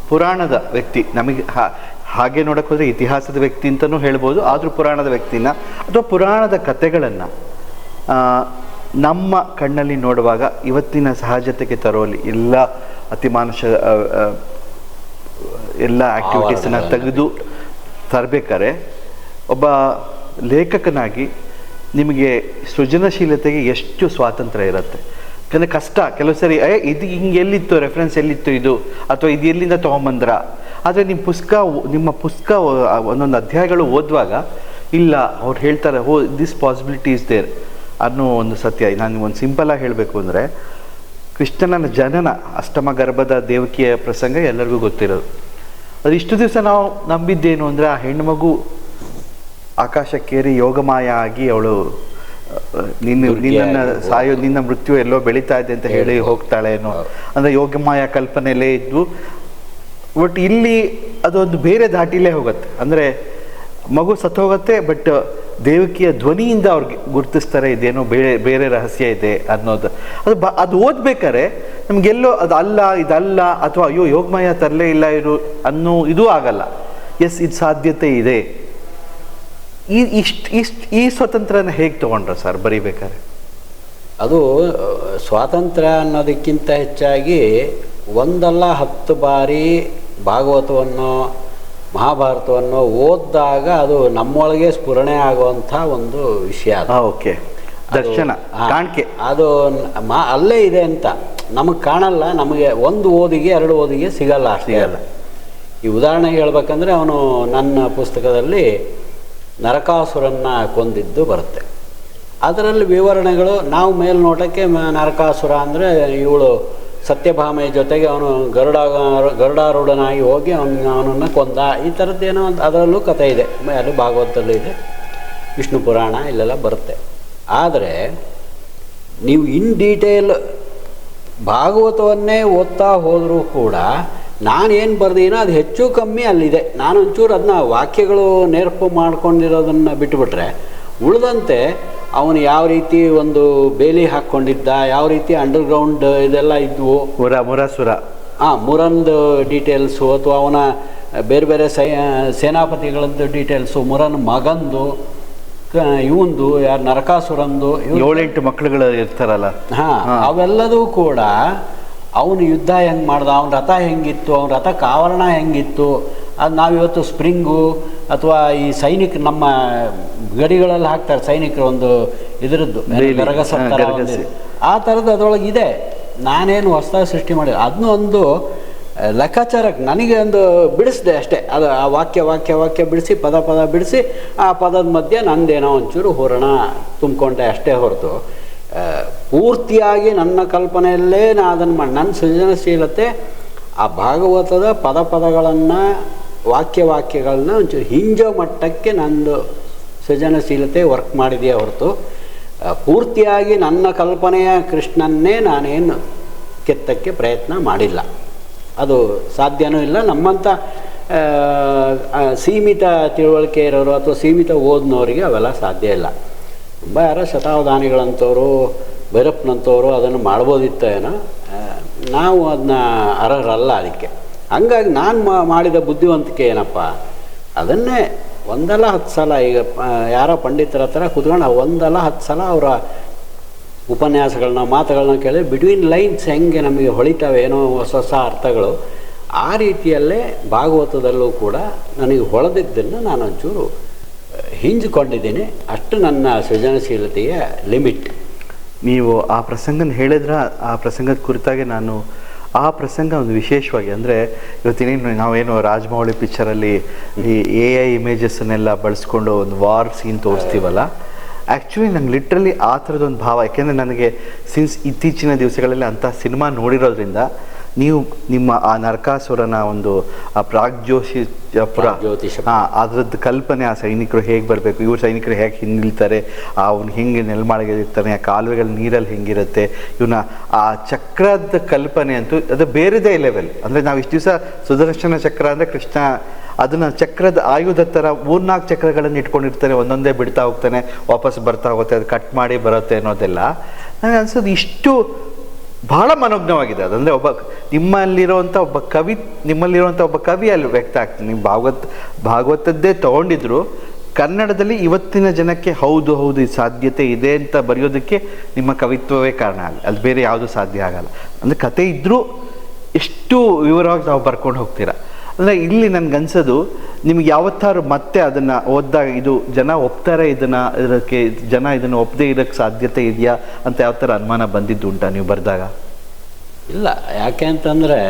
ಪುರಾಣದ ವ್ಯಕ್ತಿ ನಮಗೆ ಹಾಗೆ ನೋಡೋಕ್ಕೆ ಹೋದರೆ ಇತಿಹಾಸದ ವ್ಯಕ್ತಿ ಅಂತಲೂ ಹೇಳ್ಬೋದು, ಆದರೂ ಪುರಾಣದ ವ್ಯಕ್ತಿನ ಅಥವಾ ಪುರಾಣದ ಕಥೆಗಳನ್ನು ನಮ್ಮ ಕಣ್ಣಲ್ಲಿ ನೋಡುವಾಗ ಇವತ್ತಿನ ಸಹಜತೆಗೆ ತರುವಲ್ಲಿ ಎಲ್ಲ ಅತಿಮಾನುಷ ಎಲ್ಲ ಆ್ಯಕ್ಟಿವಿಟೀಸನ್ನು ತೆಗೆದು ತರಬೇಕಾದ್ರೆ ಒಬ್ಬ ಲೇಖಕನಾಗಿ ನಿಮಗೆ ಸೃಜನಶೀಲತೆಗೆ ಎಷ್ಟು ಸ್ವಾತಂತ್ರ್ಯ ಇರುತ್ತೆ. ಯಾಕಂದರೆ ಕಷ್ಟ ಕೆಲವು ಸರಿ ಇದು ಹಿಂಗೆ ಎಲ್ಲಿತ್ತು, ರೆಫರೆನ್ಸ್ ಎಲ್ಲಿತ್ತು ಇದು, ಅಥವಾ ಇದು ಎಲ್ಲಿಂದ ತೊಗೊಂಬಂದ್ರ. ಆದರೆ ನಿಮ್ಮ ಪುಸ್ತಕ ಒಂದೊಂದು ಅಧ್ಯಾಯಗಳು ಓದುವಾಗ ಇಲ್ಲ ಅವ್ರು ಹೇಳ್ತಾರೆ, ದಿಸ್ ಪಾಸಿಬಿಲಿಟಿ ಇಸ್ ದೇರ್ ಅನ್ನೋ ಒಂದು ಸತ್ಯ. ನಾನು ಒಂದು ಸಿಂಪಲಾಗಿ ಹೇಳಬೇಕು ಅಂದರೆ, ಕೃಷ್ಣನ ಜನನ ಅಷ್ಟಮ ಗರ್ಭದ ದೇವಕಿಯ ಪ್ರಸಂಗ ಎಲ್ಲರಿಗೂ ಗೊತ್ತಿರೋದು. ಅದು ಇಷ್ಟು ದಿವಸ ನಾವು ನಂಬಿದ್ದೇನು ಅಂದರೆ, ಆ ಹೆಣ್ಣುಮಗು ಆಕಾಶಕ್ಕೇರಿ ಯೋಗಮಾಯ ಆಗಿ ಅವಳು ನಿನ್ನ ಮೃತ್ಯು ಎಲ್ಲೋ ಬೆಳೀತಾ ಇದೆ ಅಂತ ಹೇಳಿ ಹೋಗ್ತಾಳೆ ಏನೋ, ಅಂದರೆ ಯೋಗಮಾಯ ಕಲ್ಪನೆಯಲ್ಲೇ ಇದ್ವು. ಬಟ್ ಇಲ್ಲಿ ಅದೊಂದು ಬೇರೆ ದಾಟಿಲೇ ಹೋಗುತ್ತೆ. ಅಂದರೆ ಮಗು ಸತ್ತು ಹೋಗುತ್ತೆ, ಬಟ್ ದೇವಕಿಯ ಧ್ವನಿಯಿಂದ ಅವ್ರಿಗೆ ಗುರುತಿಸ್ತಾರೆ ಇದೇನೋ ಬೇರೆ ಬೇರೆ ರಹಸ್ಯ ಇದೆ ಅನ್ನೋದು. ಅದು ಓದ್ಬೇಕಾರೆ ನಮಗೆಲ್ಲೋ ಅದು ಅಲ್ಲ ಇದಲ್ಲ ಅಥವಾ ಅಯ್ಯೋ ಯೋಗಮಯ ತರಲೇ ಇಲ್ಲ ಇರು ಅನ್ನೋ ಇದೂ ಆಗಲ್ಲ. ಎಸ್, ಇದು ಸಾಧ್ಯತೆ ಇದೆ. ಈ ಸ್ವತಂತ್ರನ ಹೇಗೆ ತೊಗೊಂಡ್ರ ಸರ್ ಬರೀಬೇಕಾದ್ರೆ? ಅದು ಸ್ವಾತಂತ್ರ್ಯ ಅನ್ನೋದಕ್ಕಿಂತ ಹೆಚ್ಚಾಗಿ ಒಂದಲ್ಲ 10 ಬಾರಿ ಭಾಗವತವನ್ನು ಮಹಾಭಾರತವನ್ನು ಓದಿದಾಗ ಅದು ನಮ್ಮೊಳಗೆ ಸ್ಫುರಣೆ ಆಗುವಂಥ ಒಂದು ವಿಷಯ. ಓಕೆ, ದರ್ಶನ ಕಾಣಿಕೆ ಅದು ಅಲ್ಲೇ ಇದೆ ಅಂತ ನಮಗೆ ಕಾಣಲ್ಲ. ನಮಗೆ 1 ಓದಿಗೆ 2 ಓದಿಗೆ ಸಿಗಲ್ಲ. ಈ ಉದಾಹರಣೆಗೆ ಹೇಳ್ಬೇಕಂದ್ರೆ ಅವನು ನನ್ನ ಪುಸ್ತಕದಲ್ಲಿ ನರಕಾಸುರನ್ನ ಕೊಂದಿದ್ದು ಬರುತ್ತೆ. ಅದರಲ್ಲಿ ವಿವರಣೆಗಳು ನಾವು ಮೇಲ್ನೋಟಕ್ಕೆ ನರಕಾಸುರ ಅಂದರೆ ಇವಳು ಸತ್ಯಭಾಮೆಯ ಜೊತೆಗೆ ಅವನು ಗರುಡಾರೂಢನಾಗಿ ಹೋಗಿ ಅವನನ್ನು ಕೊಂದ, ಈ ಥರದ್ದೇನೋ ಒಂದು ಅದರಲ್ಲೂ ಕಥೆ ಇದೆ. ಅಲ್ಲಿ ಭಾಗವತದಲ್ಲೂ ಇದೆ, ವಿಷ್ಣು ಪುರಾಣ ಇಲ್ಲೆಲ್ಲ ಬರುತ್ತೆ. ಆದರೆ ನೀವು ಇನ್ ಡೀಟೇಲ್ ಭಾಗವತವನ್ನೇ ಓದ್ತಾ ಹೋದರೂ ಕೂಡ ನಾನೇನು ಬರ್ದೀನೋ ಅದು ಹೆಚ್ಚು ಕಮ್ಮಿ ಅಲ್ಲಿದೆ. ನಾನು ಒಂಚೂರು ಅದನ್ನ ವಾಕ್ಯಗಳು ನೇರ್ಪು ಮಾಡ್ಕೊಂಡಿರೋದನ್ನು ಬಿಟ್ಟುಬಿಟ್ರೆ ಉಳಿದಂತೆ ಅವನು ಯಾವ ರೀತಿ ಒಂದು ಬೇಲಿ ಹಾಕ್ಕೊಂಡಿದ್ದ, ಯಾವ ರೀತಿ ಅಂಡರ್ಗ್ರೌಂಡ್ ಇದೆಲ್ಲ ಇದ್ವು, ಮುರಾಸುರ ಮುರನ್ದು ಡೀಟೇಲ್ಸು ಅಥವಾ ಅವನ ಬೇರೆ ಬೇರೆ ಸೇನಾಪತಿಗಳದ್ದು ಡೀಟೇಲ್ಸು, ಮುರನ್ ಮಗಂದು, ಇವಂದು ಯಾರು ನರಕಾಸುರಂದು 7-8 ಮಕ್ಕಳುಗಳು ಇರ್ತಾರಲ್ಲ, ಅವೆಲ್ಲದೂ ಕೂಡ ಅವನು ಯುದ್ಧ ಹೆಂಗೆ ಮಾಡ್ದ, ಅವನ ರಥ ಹೆಂಗಿತ್ತು, ಅವನ ರಥ ಕಾವರಣ ಹೆಂಗಿತ್ತು, ಅದು ನಾವಿವತ್ತು ಸ್ಪ್ರಿಂಗು ಅಥವಾ ಈ ಸೈನಿಕ ನಮ್ಮ ಗಡಿಗಳಲ್ಲಿ ಹಾಕ್ತಾರೆ ಸೈನಿಕರು ಒಂದು ಇದರದ್ದು ಗರಗಸ ಆ ಥರದ್ದು ಅದರೊಳಗೆ ಇದೆ. ನಾನೇನು ಹೊಸದಾಗಿ ಸೃಷ್ಟಿ ಮಾಡಿಲ್ಲ. ಅದನ್ನೂ ಒಂದು ಲೆಕ್ಕಾಚಾರಕ್ಕೆ ನನಗೆ ಒಂದು ಬಿಡಿಸಿದೆ ಅಷ್ಟೇ. ಅದು ಆ ವಾಕ್ಯ ಬಿಡಿಸಿ ಪದ ಬಿಡಿಸಿ ಆ ಪದದ ಮಧ್ಯೆ ನಂದೇನೋ ಒಂಚೂರು ಹೂರಣ ತುಂಬಿಕೊಂಡೆ ಅಷ್ಟೇ ಹೊರತು ಪೂರ್ತಿಯಾಗಿ ನನ್ನ ಕಲ್ಪನೆಯಲ್ಲೇ ನಾನು ಅದನ್ನು ಮಾಡಿ ನನ್ನ ಸೃಜನಶೀಲತೆ ಆ ಭಾಗವತದ ಪದಗಳನ್ನು ವಾಕ್ಯಗಳನ್ನ ಒಂಚೂರು ಹಿಂಜೋ ಮಟ್ಟಕ್ಕೆ ನಂದು ಸೃಜನಶೀಲತೆ ವರ್ಕ್ ಮಾಡಿದೆಯೇ ಹೊರತು ಪೂರ್ತಿಯಾಗಿ ನನ್ನ ಕಲ್ಪನೆಯ ಕೃಷ್ಣನ್ನೇ ನಾನೇನು ಕೆತ್ತಕ್ಕೆ ಪ್ರಯತ್ನ ಮಾಡಿಲ್ಲ. ಅದು ಸಾಧ್ಯನೂ ಇಲ್ಲ. ನಮ್ಮಂಥ ಸೀಮಿತ ತಿಳುವಳಿಕೆ ಇರೋರು ಅಥವಾ ಸೀಮಿತ ಓದಿನವರಿಗೆ ಅವೆಲ್ಲ ಸಾಧ್ಯ ಇಲ್ಲ. ತುಂಬ ಯಾರೋ ಶತಾವಧಾನಿಗಳಂಥವ್ರು ಭೈರಪ್ಪನಂಥವ್ರು ಅದನ್ನು ಮಾಡ್ಬೋದಿತ್ತು ಏನೋ, ನಾವು ಅದನ್ನ ಅರ್ಹರಲ್ಲ ಅದಕ್ಕೆ. ಹಂಗಾಗಿ ನಾನು ಮಾಡಿದ ಬುದ್ಧಿವಂತಿಕೆ ಏನಪ್ಪ, ಅದನ್ನೇ 1-10 ಸಲ ಈಗ ಯಾರೋ ಪಂಡಿತರ ಹತ್ರ ಕೂತ್ಕೊಂಡು 1-10 ಸಲ ಅವರ ಉಪನ್ಯಾಸಗಳನ್ನ ಮಾತುಗಳನ್ನ ಕೇಳಿ ಬಿಟ್ವೀನ್ ಲೈನ್ಸ್ ಹೆಂಗೆ ನಮಗೆ ಹೊಳಿತಾವೆ ಏನೋ ಹೊಸ ಅರ್ಥಗಳು, ಆ ರೀತಿಯಲ್ಲೇ ಭಾಗವತದಲ್ಲೂ ಕೂಡ ನನಗೆ ಹೊಳೆದಿದ್ದನ್ನು ನಾನು ಒಂಚೂರು ಹಿಂಜಿಕೊಂಡಿದ್ದೀನಿ. ಅಷ್ಟು ನನ್ನ ಸೃಜನಶೀಲತೆಯ ಲಿಮಿಟ್. ನೀವು ಆ ಪ್ರಸಂಗನ ಹೇಳಿದ್ರೆ ಆ ಪ್ರಸಂಗದ ಕುರಿತಾಗಿ ನಾನು ಆ ಪ್ರಸಂಗ ಒಂದು ವಿಶೇಷವಾಗಿ ಅಂದರೆ ಇವತ್ತಿನೇನು ನಾವೇನು ರಾಜಮೌಳಿ ಪಿಕ್ಚರಲ್ಲಿ ಈ AI ಇಮೇಜಸ್ಸನ್ನೆಲ್ಲ ಬಳಸ್ಕೊಂಡು ಒಂದು ವಾರ್ ಸೀನ್ ತೋರಿಸ್ತೀವಲ್ಲ, ಆ್ಯಕ್ಚುಲಿ ನಂಗೆ ಲಿಟ್ರಲಿ ಆ ಥರದೊಂದು ಭಾವ. ಯಾಕೆಂದರೆ ನನಗೆ ಸಿನ್ಸ್ ಇತ್ತೀಚಿನ ದಿವಸಗಳಲ್ಲಿ ಅಂಥ ಸಿನಿಮಾ ನೋಡಿರೋದ್ರಿಂದ ನೀವು ನಿಮ್ಮ ಆ ನರಕಾಸುರನ ಒಂದು ಆ ಪ್ರಾಗ್ಜ್ಯೋತಿಷಪುರ ಅದರದ್ದು ಕಲ್ಪನೆ, ಆ ಸೈನಿಕರು ಹೇಗೆ ಬರಬೇಕು, ಇವ್ರ ಸೈನಿಕರು ಹೇಗೆ ಹಿಂದಿಲ್ತಾರೆ, ಅವ್ನು ಹೆಂಗೆ ನೆಲಮಾಳಿಗೆರ್ತಾನೆ, ಆ ಕಾಲುವೆಗಳು ನೀರಲ್ಲಿ ಹೆಂಗಿರುತ್ತೆ, ಇವನ ಆ ಚಕ್ರದ ಕಲ್ಪನೆ ಅಂತೂ ಅದು ಬೇರೆದೇ ಲೆವೆಲ್. ಅಂದರೆ ನಾವು ಇಷ್ಟು ದಿವಸ ಸುದರ್ಶನ ಚಕ್ರ ಅಂದರೆ ಕೃಷ್ಣ ಅದನ್ನು ಚಕ್ರದ ಆಯುಧ ಥರ 3-4 ಚಕ್ರಗಳನ್ನು ಇಟ್ಕೊಂಡಿರ್ತಾನೆ, ಒಂದೊಂದೇ ಬಿಡ್ತಾ ಹೋಗ್ತಾನೆ, ವಾಪಸ್ ಬರ್ತಾ ಹೋಗುತ್ತೆ, ಅದು ಕಟ್ ಮಾಡಿ ಬರುತ್ತೆ ಅನ್ನೋದೆಲ್ಲ ನನಗೆ ಅನ್ಸೋದು ಇಷ್ಟು ಬಹಳ ಮನೋಜ್ಞವಾಗಿದೆ. ಅದಂದರೆ ನಿಮ್ಮಲ್ಲಿರುವಂಥ ಒಬ್ಬ ಕವಿ ಅಲ್ಲಿ ವ್ಯಕ್ತ ಆಗ್ತದೆ. ನೀವು ಭಾಗವತದ್ದೇ ತಗೊಂಡಿದ್ರು ಕನ್ನಡದಲ್ಲಿ ಇವತ್ತಿನ ಜನಕ್ಕೆ ಹೌದು ಇದು ಸಾಧ್ಯತೆ ಇದೆ ಅಂತ ಬರೆಯೋದಕ್ಕೆ ನಿಮ್ಮ ಕವಿತ್ವವೇ ಕಾರಣ ಆಗಲ್ಲ, ಅದು ಬೇರೆ ಯಾವುದು ಸಾಧ್ಯ ಆಗಲ್ಲ. ಅಂದರೆ ಕತೆ ಇದ್ದರೂ ಎಷ್ಟು ವಿವರವಾಗಿ ನಾವು ಬರ್ಕೊಂಡು ಹೋಗ್ತೀರಾ. ಅಂದರೆ ಇಲ್ಲಿ ನನಗನ್ಸೋದು ನಿಮ್ಗೆ ಯಾವತ್ತಾರು ಮತ್ತೆ ಅದನ್ನು ಓದಿದಾಗ ಇದು ಜನ ಒಪ್ತಾರೆ, ಇದನ್ನು ಒಪ್ಪದೇ ಇರೋಕ್ಕೆ ಸಾಧ್ಯತೆ ಇದೆಯಾ ಅಂತ ಯಾವ ಥರ ಅನುಮಾನ ಬಂದಿದ್ದು ಉಂಟಾ ನೀವು ಬರೆದಾಗ? ಇಲ್ಲ, ಯಾಕೆ ಅಂತಂದರೆ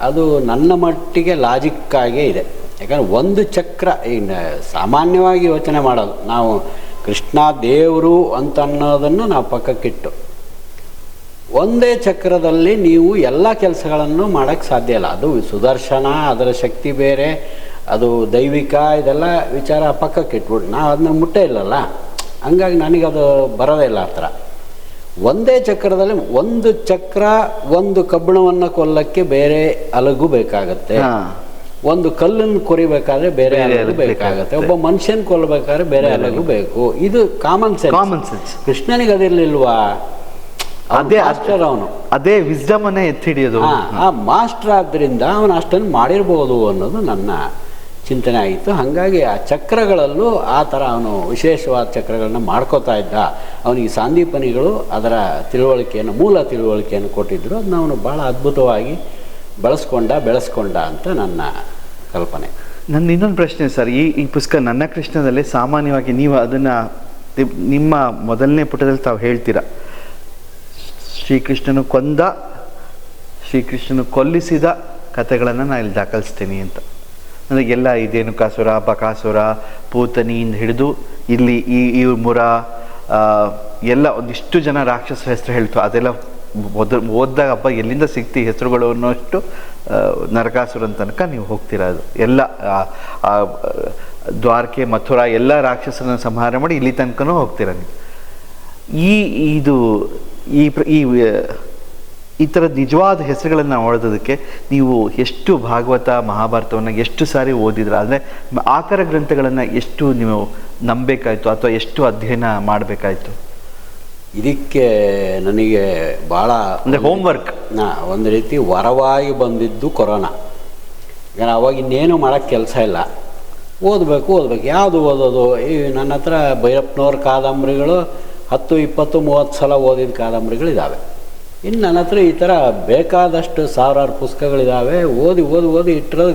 ಅದು ನನ್ನ ಮಟ್ಟಿಗೆ ಲಾಜಿಕ್ಕಾಗೇ ಇದೆ. ಯಾಕಂದರೆ ಒಂದು ಚಕ್ರ ಈಗ ಸಾಮಾನ್ಯವಾಗಿ ಯೋಚನೆ ಮಾಡೋದು ನಾವು ಕೃಷ್ಣ ದೇವರು ಅಂತ ಅನ್ನೋದನ್ನು ನಾವು ಪಕ್ಕಕ್ಕಿಟ್ಟು ಒಂದೇ ಚಕ್ರದಲ್ಲಿ ನೀವು ಎಲ್ಲ ಕೆಲಸಗಳನ್ನು ಮಾಡೋಕ್ಕೆ ಸಾಧ್ಯ ಇಲ್ಲ. ಅದು ಸುದರ್ಶನ, ಅದರ ಶಕ್ತಿ ಬೇರೆ, ಅದು ದೈವಿಕ, ಇದೆಲ್ಲ ವಿಚಾರ ಪಕ್ಕಕ್ಕೆ ಇಟ್ಬಿಟ್ಟು ನಾವು ಅದನ್ನ ಮುಟ್ಟೇ ಇಲ್ಲಲ್ಲ. ಹಂಗಾಗಿ ನನಗದು ಬರೋದೇ ಇಲ್ಲ. ಆ ಥರ ಒಂದೇ ಚಕ್ರದಲ್ಲಿ ಒಂದು ಚಕ್ರ ಒಂದು ಕಬ್ಬಿಣವನ್ನು ಕೊಲ್ಲಕ್ಕೆ ಬೇರೆ ಅಲಗು ಬೇಕಾಗತ್ತೆ. ಒಂದು ಕಲ್ಲನ್ನು ಕೊರಿಬೇಕಾದ್ರೆ ಬೇರೆ ಹಲಗು ಬೇಕಾಗುತ್ತೆ, ಒಬ್ಬ ಮನುಷ್ಯನ ಕೊಲ್ಲಬೇಕಾದ್ರೆ ಬೇರೆ ಹಲಗು ಬೇಕು. ಇದು ಕಾಮನ್ ಸೆನ್ಸ್. ಕೃಷ್ಣನಿಗೆ ಅದಿರ್ಲಿಲ್ವಾ? ಅದೇ ಅವನು ಅದೇ ವಿಸ್ಡಮ್ ಅನ್ನೇ ಎತ್ತಿ ಹಿಡಿಯೋದು. ಆ ಮಾಸ್ಟರ್ ಆದ್ದರಿಂದ ಅವನು ಅಷ್ಟನ್ನು ಮಾಡಿರ್ಬೋದು ಅನ್ನೋದು ನನ್ನ ಚಿಂತನೆ ಆಗಿತ್ತು. ಹಾಗಾಗಿ ಆ ಚಕ್ರಗಳಲ್ಲೂ ಆ ಥರ ಅವನು ವಿಶೇಷವಾದ ಚಕ್ರಗಳನ್ನ ಮಾಡ್ಕೋತಾ ಇದ್ದ. ಅವನಿಗೆ ಸಾಂದೀಪನಿಗಳು ಅದರ ಮೂಲ ತಿಳುವಳಿಕೆಯನ್ನು ಕೊಟ್ಟಿದ್ದರು. ಅದನ್ನ ಅವನು ಭಾಳ ಅದ್ಭುತವಾಗಿ ಬೆಳೆಸ್ಕೊಂಡ ಅಂತ ನನ್ನ ಕಲ್ಪನೆ. ನನ್ನ ಇನ್ನೊಂದು ಪ್ರಶ್ನೆ ಸರ್, ಈ ಪುಸ್ತಕ ನನ್ನ ಕೃಷ್ಣದಲ್ಲಿ ಸಾಮಾನ್ಯವಾಗಿ ನೀವು ಅದನ್ನು ನಿಮ್ಮ ಮೊದಲನೇ ಪುಟದಲ್ಲಿ ತಾವು ಹೇಳ್ತೀರಾ, ಶ್ರೀಕೃಷ್ಣನು ಕೊಲ್ಲಿಸಿದ ಕಥೆಗಳನ್ನು ನಾನು ಇಲ್ಲಿ ದಾಖಲಿಸ್ತೀನಿ ಅಂತ. ಅಂದರೆ ಎಲ್ಲ ಇದೇನುಕಾಸುರ, ಬಕಾಸುರ, ಪೂತನಿಯಿಂದ ಹಿಡಿದು ಇಲ್ಲಿ ಈ ಮುರ ಎಲ್ಲ ಒಂದಿಷ್ಟು ಜನ ರಾಕ್ಷಸರ ಹೆಸರು ಹೇಳ್ತು. ಅದೆಲ್ಲ ಓದಿದಾಗ ಹಬ್ಬ ಎಲ್ಲಿಂದ ಸಿಗ್ತಿ ಹೆಸರುಗಳು ಅನ್ನೋಷ್ಟು ನರಕಾಸುರನ ತನಕ ನೀವು ಹೋಗ್ತೀರಾ. ಅದು ಎಲ್ಲ ದ್ವಾರಕೆ, ಮಥುರಾ ಎಲ್ಲ ರಾಕ್ಷಸರನ್ನ ಸಂಹಾರ ಮಾಡಿ ಇಲ್ಲಿ ತನಕನೂ ಹೋಗ್ತೀರಾ ನೀವು. ಈ ಥರದ ನಿಜವಾದ ಹೆಸರುಗಳನ್ನು ಓದೋದಕ್ಕೆ ನೀವು ಎಷ್ಟು ಭಾಗವತ ಮಹಾಭಾರತವನ್ನು ಎಷ್ಟು ಸಾರಿ ಓದಿದ್ರ? ಅಂದರೆ ಆಕರ ಗ್ರಂಥಗಳನ್ನು ಎಷ್ಟು ನೀವು ನಂಬಬೇಕಾಯ್ತು ಅಥವಾ ಎಷ್ಟು ಅಧ್ಯಯನ ಮಾಡಬೇಕಾಯ್ತು? ಇದಕ್ಕೆ ನನಗೆ ಭಾಳ ಅಂದರೆ ಹೋಮ್ವರ್ಕ್, ಒಂದು ರೀತಿ ವರವಾಗಿ ಬಂದಿದ್ದು ಕೊರೋನಾ. ಈಗ ಅವಾಗ ಇನ್ನೇನು ಮಾಡೋಕ್ಕೆ ಕೆಲಸ ಇಲ್ಲ, ಓದಬೇಕು. ಯಾವುದು ಓದೋದು? ಈ ನನ್ನ ಹತ್ರ ಭೈರಪ್ಪನವ್ರ ಕಾದಂಬರಿಗಳು 10, 20, 30 ಸಲ ಓದಿದ ಕಾದಂಬರಿಗಳಿದ್ದಾವೆ. ಇನ್ನು ನನ್ನ ಹತ್ರ ಈ ಥರ ಬೇಕಾದಷ್ಟು ಸಾವಿರಾರು ಪುಸ್ತಕಗಳಿದ್ದಾವೆ. ಓದಿ ಇಟ್ಟಿರೋದು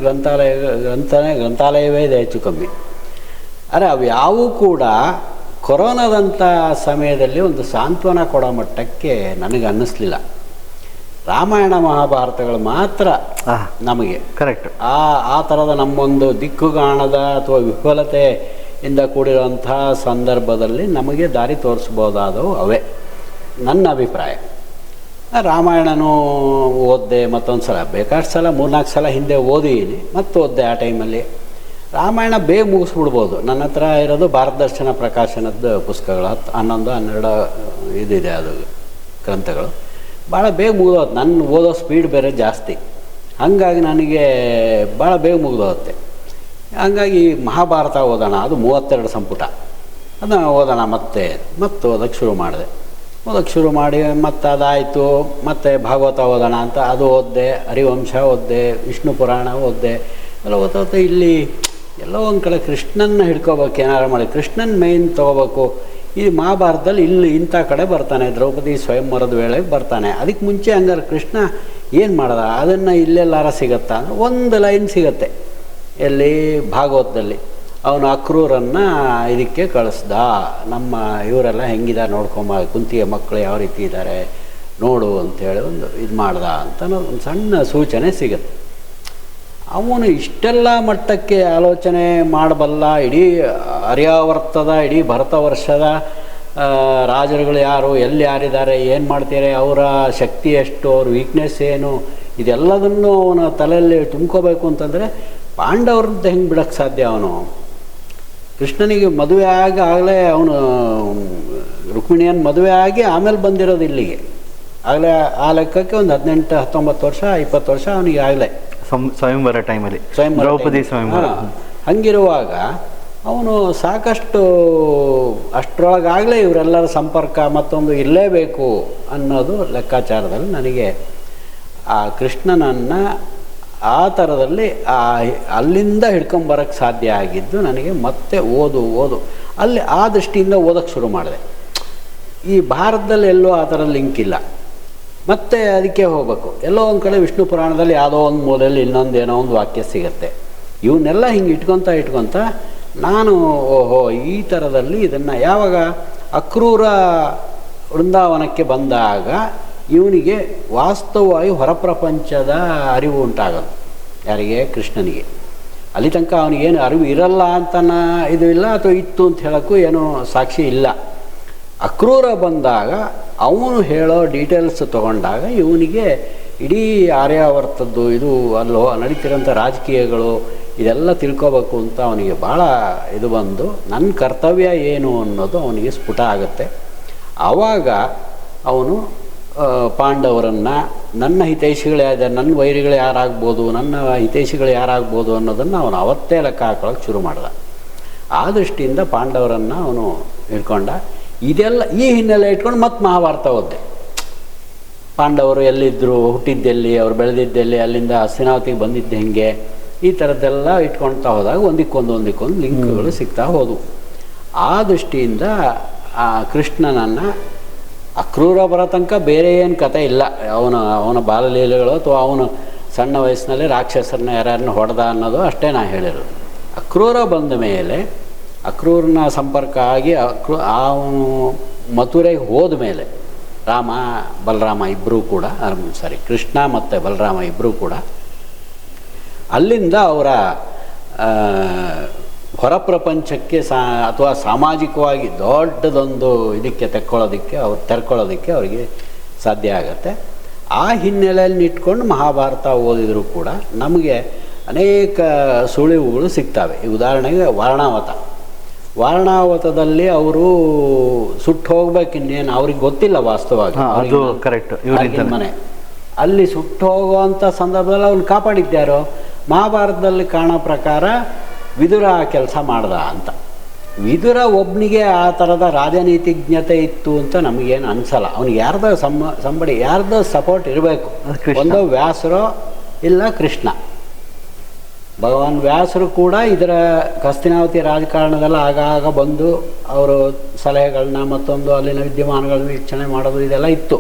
ಗ್ರಂಥಾಲಯವೇ ಇದೆ ಹೆಚ್ಚು ಕಮ್ಮಿ. ಆದರೆ ಅವು ಯಾವೂ ಕೂಡ ಕೊರೋನಾದಂಥ ಸಮಯದಲ್ಲಿ ಒಂದು ಸಾಂತ್ವನ ಕೊಡೋ ಮಟ್ಟಕ್ಕೆ ನನಗೆ ಅನ್ನಿಸ್ಲಿಲ್ಲ. ರಾಮಾಯಣ ಮಹಾಭಾರತಗಳು ಮಾತ್ರ ನಮಗೆ ಕರೆಕ್ಟ್ ಆ ಥರದ ನಮ್ಮೊಂದು ದಿಕ್ಕುಗಾಣದ ಅಥವಾ ವಿಫಲತೆಯಿಂದ ಕೂಡಿರುವಂಥ ಸಂದರ್ಭದಲ್ಲಿ ನಮಗೆ ದಾರಿ ತೋರಿಸ್ಬೋದಾದವು ಅವೇ ನನ್ನ ಅಭಿಪ್ರಾಯ. ರಾಮಾಯಣನೂ ಓದಿದೆ, ಮತ್ತೊಂದು ಸಲ ಬೇಕಾದಷ್ಟು ಸಲ 3-4 ಸಲ ಹಿಂದೆ ಓದಿದ್ದೀನಿ, ಮತ್ತೆ ಓದಿದೆ. ಆ ಟೈಮಲ್ಲಿ ರಾಮಾಯಣ ಬೇಗ ಮುಗಿಸ್ಬಿಡ್ಬೋದು. ನನ್ನ ಹತ್ರ ಇರೋದು ಭಾರತ ದರ್ಶನ ಪ್ರಕಾಶನದ ಪುಸ್ತಕಗಳು 11, 12 ಇದಿದೆ, ಅದು ಗ್ರಂಥಗಳು ಭಾಳ ಬೇಗ ಮುಗಿದೋಗುತ್ತೆ. ನನ್ನ ಓದೋ ಸ್ಪೀಡ್ ಬೇರೆ ಜಾಸ್ತಿ, ಹಾಗಾಗಿ ನನಗೆ ಭಾಳ ಬೇಗ ಮುಗಿದೋಗುತ್ತೆ. ಹಾಗಾಗಿ ಮಹಾಭಾರತ ಓದೋಣ, ಅದು 32 ಸಂಪುಟ, ಅದನ್ನು ಓದೋಣ ಮತ್ತೆ ಓದೋಕ್ಕೆ ಶುರು ಮಾಡಿ ಮತ್ತು ಅದಾಯಿತು. ಮತ್ತು ಭಾಗವತ ಓದೋಣ ಅಂತ ಅದು ಓದಿದೆ, ಹರಿವಂಶ ಓದಿದೆ, ವಿಷ್ಣು ಪುರಾಣ ಓದಿದೆ. ಎಲ್ಲ ಓದ್ತಾ ಇಲ್ಲಿ ಎಲ್ಲೋ ಒಂದು ಕಡೆ ಕೃಷ್ಣನ್ನ ಹಿಡ್ಕೋಬೇಕು, ಏನಾರು ಮಾಡಿ ಕೃಷ್ಣನ ಮೇಯ್ನ್ ತೊಗೋಬೇಕು. ಈ ಮಹಾಭಾರತದಲ್ಲಿ ಇಲ್ಲಿ ಇಂಥ ಕಡೆ ಬರ್ತಾನೆ, ದ್ರೌಪದಿ ಸ್ವಯಂವರದ ವೇಳೆಗೆ ಬರ್ತಾನೆ. ಅದಕ್ಕೆ ಮುಂಚೆ ಹಂಗಾರೆ ಕೃಷ್ಣ ಏನು ಮಾಡ್ದ, ಅದನ್ನು ಇಲ್ಲೆಲ್ಲಾರ ಸಿಗತ್ತಾ ಅಂದರೆ ಒಂದು ಲೈನ್ ಸಿಗತ್ತೆ. ಎಲ್ಲಿ ಭಾಗವತದಲ್ಲಿ ಅವನು ಅಕ್ರೂರನ್ನು ಇದಕ್ಕೆ ಕಳಿಸ್ದ, ನಮ್ಮ ಇವರೆಲ್ಲ ಹೆಂಗಿದ್ದಾರೆ ನೋಡ್ಕೊಂಬ, ಕುಂತಿಯ ಮಕ್ಕಳು ಯಾವ ರೀತಿ ಇದ್ದಾರೆ ನೋಡು ಅಂಥೇಳಿ ಒಂದು ಇದು ಮಾಡ್ದ ಅಂತ ಒಂದು ಸಣ್ಣ ಸೂಚನೆ ಸಿಗುತ್ತೆ. ಅವನು ಇಷ್ಟೆಲ್ಲ ಮಟ್ಟಕ್ಕೆ ಆಲೋಚನೆ ಮಾಡಬಲ್ಲ, ಇಡೀ ಆರ್ಯಾವರ್ತದ ಇಡೀ ಭರತ ವರ್ಷದ ರಾಜರುಗಳು ಯಾರು, ಎಲ್ಲಿ ಯಾರಿದ್ದಾರೆ, ಏನು ಮಾಡ್ತಾರೆ, ಅವರ ಶಕ್ತಿ ಎಷ್ಟು, ಅವ್ರ ವೀಕ್ನೆಸ್ ಏನು, ಇದೆಲ್ಲದನ್ನು ಅವನ ತಲೆಯಲ್ಲಿ ತುಂಬ್ಕೋಬೇಕು ಅಂತಂದರೆ ಪಾಂಡವ್ರಂತ ಹೆಂಗೆ ಬಿಡೋಕ್ಕೆ ಸಾಧ್ಯ? ಅವನು ಕೃಷ್ಣನಿಗೆ ಮದುವೆ ಆಗಲೇ ಅವನು ರುಕ್ಮಿಣಿಯನ್ನು ಮದುವೆ ಆಗಿ ಆಮೇಲೆ ಬಂದಿರೋದು ಇಲ್ಲಿಗೆ. ಆಗಲೇ ಆ ಲೆಕ್ಕಕ್ಕೆ ಒಂದು 18, 19 ವರ್ಷ 20 ವರ್ಷ ಅವನಿಗೆ ಆಗಲೇ ಸ್ವಯಂವರ ಟೈಮಲ್ಲಿ, ದ್ರೌಪದಿ ಸ್ವಯಂವರ. ಹಂಗಿರುವಾಗ ಅವನು ಸಾಕಷ್ಟು ಅಷ್ಟರೊಳಗಾಗಲೇ ಇವರೆಲ್ಲರ ಸಂಪರ್ಕ ಮತ್ತೊಂದು ಇರಲೇಬೇಕು ಅನ್ನೋದು ಲೆಕ್ಕಾಚಾರದಲ್ಲಿ ನನಗೆ ಆ ಕೃಷ್ಣನನ್ನು ಆ ಥರದಲ್ಲಿ ಅಲ್ಲಿಂದ ಹಿಡ್ಕೊಂಬರೋಕ್ಕೆ ಸಾಧ್ಯ ಆಗಿದ್ದು ನನಗೆ. ಮತ್ತೆ ಓದು ಅಲ್ಲಿ ಆ ದೃಷ್ಟಿಯಿಂದ ಓದೋಕ್ಕೆ ಶುರು ಮಾಡಿದೆ. ಈ ಭಾರತದಲ್ಲಿ ಎಲ್ಲೋ ಆ ಥರ ಲಿಂಕ್ ಇಲ್ಲ. ಮತ್ತೆ ಅದಕ್ಕೆ ಹೋಗಬೇಕು. ಎಲ್ಲೋ ಒಂದು ಕಡೆ ವಿಷ್ಣು ಪುರಾಣದಲ್ಲಿ ಯಾವುದೋ ಒಂದು ಮೂಲೆಯಲ್ಲಿ ಇನ್ನೊಂದೇನೋ ಒಂದು ವಾಕ್ಯ ಸಿಗುತ್ತೆ. ಇವನ್ನೆಲ್ಲ ಹಿಂಗೆ ಇಟ್ಕೊತ ನಾನು ಓಹೋ ಈ ಥರದಲ್ಲಿ ಇದನ್ನು ಯಾವಾಗ ಅಕ್ರೂರ ವೃಂದಾವನಕ್ಕೆ ಬಂದಾಗ ಇವನಿಗೆ ವಾಸ್ತವವಾಗಿ ಹೊರಪ್ರಪಂಚದ ಅರಿವು ಉಂಟಾಗೋದು. ಯಾರಿಗೆ? ಕೃಷ್ಣನಿಗೆ. ಅಲ್ಲಿ ತನಕ ಅವನಿಗೇನು ಅರಿವು ಇರಲ್ಲ ಅಂತನ ಇದು ಇಲ್ಲ, ಅಥವಾ ಇತ್ತು ಅಂತ ಹೇಳೋಕ್ಕೂ ಏನೂ ಸಾಕ್ಷಿ ಇಲ್ಲ. ಅಕ್ರೂರ ಬಂದಾಗ ಅವನು ಹೇಳೋ ಡೀಟೇಲ್ಸ್ ತೊಗೊಂಡಾಗ ಇವನಿಗೆ ಇಡೀ ಆರ್ಯಾವರ್ತದ್ದು ಇದು ಅಲ್ಲೋ ನಡೀತಿರೋಂಥ ರಾಜಕೀಯಗಳು ಇದೆಲ್ಲ ತಿಳ್ಕೊಬೇಕು ಅಂತ ಅವನಿಗೆ ಭಾಳ ಇದು ಬಂದು ನನ್ನ ಕರ್ತವ್ಯ ಏನು ಅನ್ನೋದು ಅವನಿಗೆ ಸ್ಫುಟ ಆಗುತ್ತೆ. ಆವಾಗ ಅವನು ಪಾಂಡವರನ್ನು ನನ್ನ ಹಿತೈಷಿಗಳು ಯಾರಿದ್ದಾರೆ, ನನ್ನ ವೈರಿಗಳು ಯಾರಾಗ್ಬೋದು, ನನ್ನ ಹಿತೈಷಿಗಳು ಯಾರಾಗ್ಬೋದು ಅನ್ನೋದನ್ನು ಅವನು ಅವತ್ತೇ ಲೆಕ್ಕ ಹಾಕೊಳ್ಳೋಕೆ ಶುರು ಮಾಡ್ದ. ಆ ದೃಷ್ಟಿಯಿಂದ ಪಾಂಡವರನ್ನು ಅವನು ಇಟ್ಕೊಂಡ. ಇದೆಲ್ಲ ಈ ಹಿನ್ನೆಲೆ ಇಟ್ಕೊಂಡು ಮತ್ತೆ ಮಹಾಭಾರತ ಓದ್ದೆ. ಪಾಂಡವರು ಎಲ್ಲಿದ್ದರು, ಹುಟ್ಟಿದ್ದೆಲ್ಲಿ, ಅವ್ರು ಬೆಳೆದಿದ್ದೆಲ್ಲಿ, ಅಲ್ಲಿಂದ ಹಸ್ತಿನಾವತಿಗೆ ಬಂದಿದ್ದೆ ಹೆಂಗೆ, ಈ ಥರದ್ದೆಲ್ಲ ಇಟ್ಕೊಳ್ತಾ ಹೋದಾಗ ಒಂದಕ್ಕೊಂದು ಲಿಂಕ್ಗಳು ಸಿಗ್ತಾ ಹೋದವು. ಆ ದೃಷ್ಟಿಯಿಂದ ಆ ಕೃಷ್ಣನನ್ನು ಅಕ್ರೂರ ಬರೋ ತನಕ ಬೇರೆ ಏನು ಕಥೆ ಇಲ್ಲ. ಅವನ ಬಾಲಲೀಲೆಗಳು ಅಥವಾ ಅವನು ಸಣ್ಣ ವಯಸ್ಸಿನಲ್ಲಿ ರಾಕ್ಷಸರನ್ನ ಯಾರನ್ನ ಹೊಡೆದ ಅನ್ನೋದು ಅಷ್ಟೇ ನಾ ಹೇಳಿರೋದು. ಅಕ್ರೂರ ಬಂದ ಮೇಲೆ ಅಕ್ರೂರನ ಸಂಪರ್ಕ ಆಗಿ ಅವನು ಮಥುರೆಗೆ ಹೋದ ಮೇಲೆ ರಾಮ ಬಲರಾಮ ಇಬ್ಬರೂ ಕೂಡ ಕೃಷ್ಣ ಮತ್ತು ಬಲರಾಮ ಇಬ್ಬರೂ ಕೂಡ ಅಲ್ಲಿಂದ ಅವರ ಹೊರ ಪ್ರಪಂಚಕ್ಕೆ ಅಥವಾ ಸಾಮಾಜಿಕವಾಗಿ ದೊಡ್ಡದೊಂದು ಇದಕ್ಕೆ ತೆರ್ಕೊಳ್ಳೋದಕ್ಕೆ ಅವರಿಗೆ ಸಾಧ್ಯ ಆಗುತ್ತೆ. ಆ ಹಿನ್ನೆಲೆಯಲ್ಲಿ ಇಟ್ಕೊಂಡು ಮಹಾಭಾರತ ಓದಿದರೂ ಕೂಡ ನಮಗೆ ಅನೇಕ ಸುಳಿವುಗಳು ಸಿಗ್ತವೆ. ಈ ಉದಾಹರಣೆಗೆ ವಾರಣಾವತದಲ್ಲಿ ಅವರು ಸುಟ್ಟು ಹೋಗ್ಬೇಕು, ಇನ್ನೇನು ಅವ್ರಿಗೆ ಗೊತ್ತಿಲ್ಲ ವಾಸ್ತವವಾಗಿ ಮನೆ ಅಲ್ಲಿ ಸುಟ್ಟು ಹೋಗುವಂಥ ಸಂದರ್ಭದಲ್ಲಿ ಅವ್ನು ಕಾಪಾಡಿದ್ಯಾರೋ. ಮಹಾಭಾರತದಲ್ಲಿ ಕಾಣೋ ಪ್ರಕಾರ ವಿದುರ ಆ ಕೆಲಸ ಮಾಡ್ದ ಅಂತ. ವಿದುರ ಒಬ್ಬನಿಗೆ ಆ ಥರದ ರಾಜನೀತಿಜ್ಞತೆ ಇತ್ತು ಅಂತ ನಮಗೇನು ಅನಿಸಲ್ಲ. ಅವ್ನಿಗೆ ಯಾರ್ದೋ ಸಪೋರ್ಟ್ ಇರಬೇಕು. ಒಂದೋ ವ್ಯಾಸರೋ ಇಲ್ಲ ಕೃಷ್ಣ. ಭಗವಾನ್ ವ್ಯಾಸರು ಕೂಡ ಇದರ ಹಸ್ತಿನಾವತಿ ರಾಜಕಾರಣದಲ್ಲಿ ಆಗಾಗ ಬಂದು ಅವರು ಸಲಹೆಗಳನ್ನ ಮತ್ತೊಂದು ಅಲ್ಲಿನ ವಿದ್ಯಮಾನಗಳನ್ನ ವೀಕ್ಷಣೆ ಮಾಡೋದು ಇದೆಲ್ಲ ಇತ್ತು.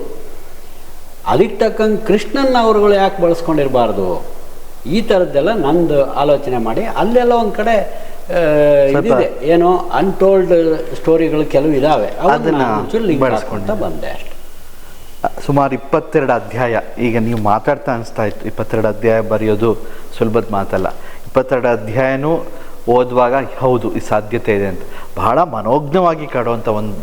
ಅದಕ್ಕೆ ತಕ್ಕಂಗೆ ಕೃಷ್ಣನ ಅವರುಗಳು ಯಾಕೆ ಬಳಸ್ಕೊಂಡಿರಬಾರ್ದು, ಈ ಥರದ್ದೆಲ್ಲ ನಂದು ಆಲೋಚನೆ ಮಾಡಿ ಅಲ್ಲೆಲ್ಲ ಒಂದು ಕಡೆ ಇದಿದೆ, ಏನೋ ಅನ್ಟೋಲ್ಡ್ ಸ್ಟೋರಿಗಳು ಕೆಲವು ಇದ್ದಾವೆ, ಅದನ್ನು ಬಂದೆ ಅಷ್ಟೆ. ಸುಮಾರು 22 ಅಧ್ಯಾಯ. ಈಗ ನೀವು ಮಾತಾಡ್ತಾ ಅನಿಸ್ತಾ ಇತ್ತು 22 ಅಧ್ಯಾಯ ಬರೆಯೋದು ಸುಲಭದ ಮಾತಲ್ಲ. 22 ಅಧ್ಯಾಯನೂ ಓದುವಾಗ ಹೌದು ಈ ಸಾಧ್ಯತೆ ಇದೆ ಅಂತ ಬಹಳ ಮನೋಜ್ಞವಾಗಿ ಕಾಡುವಂಥ ಒಂದು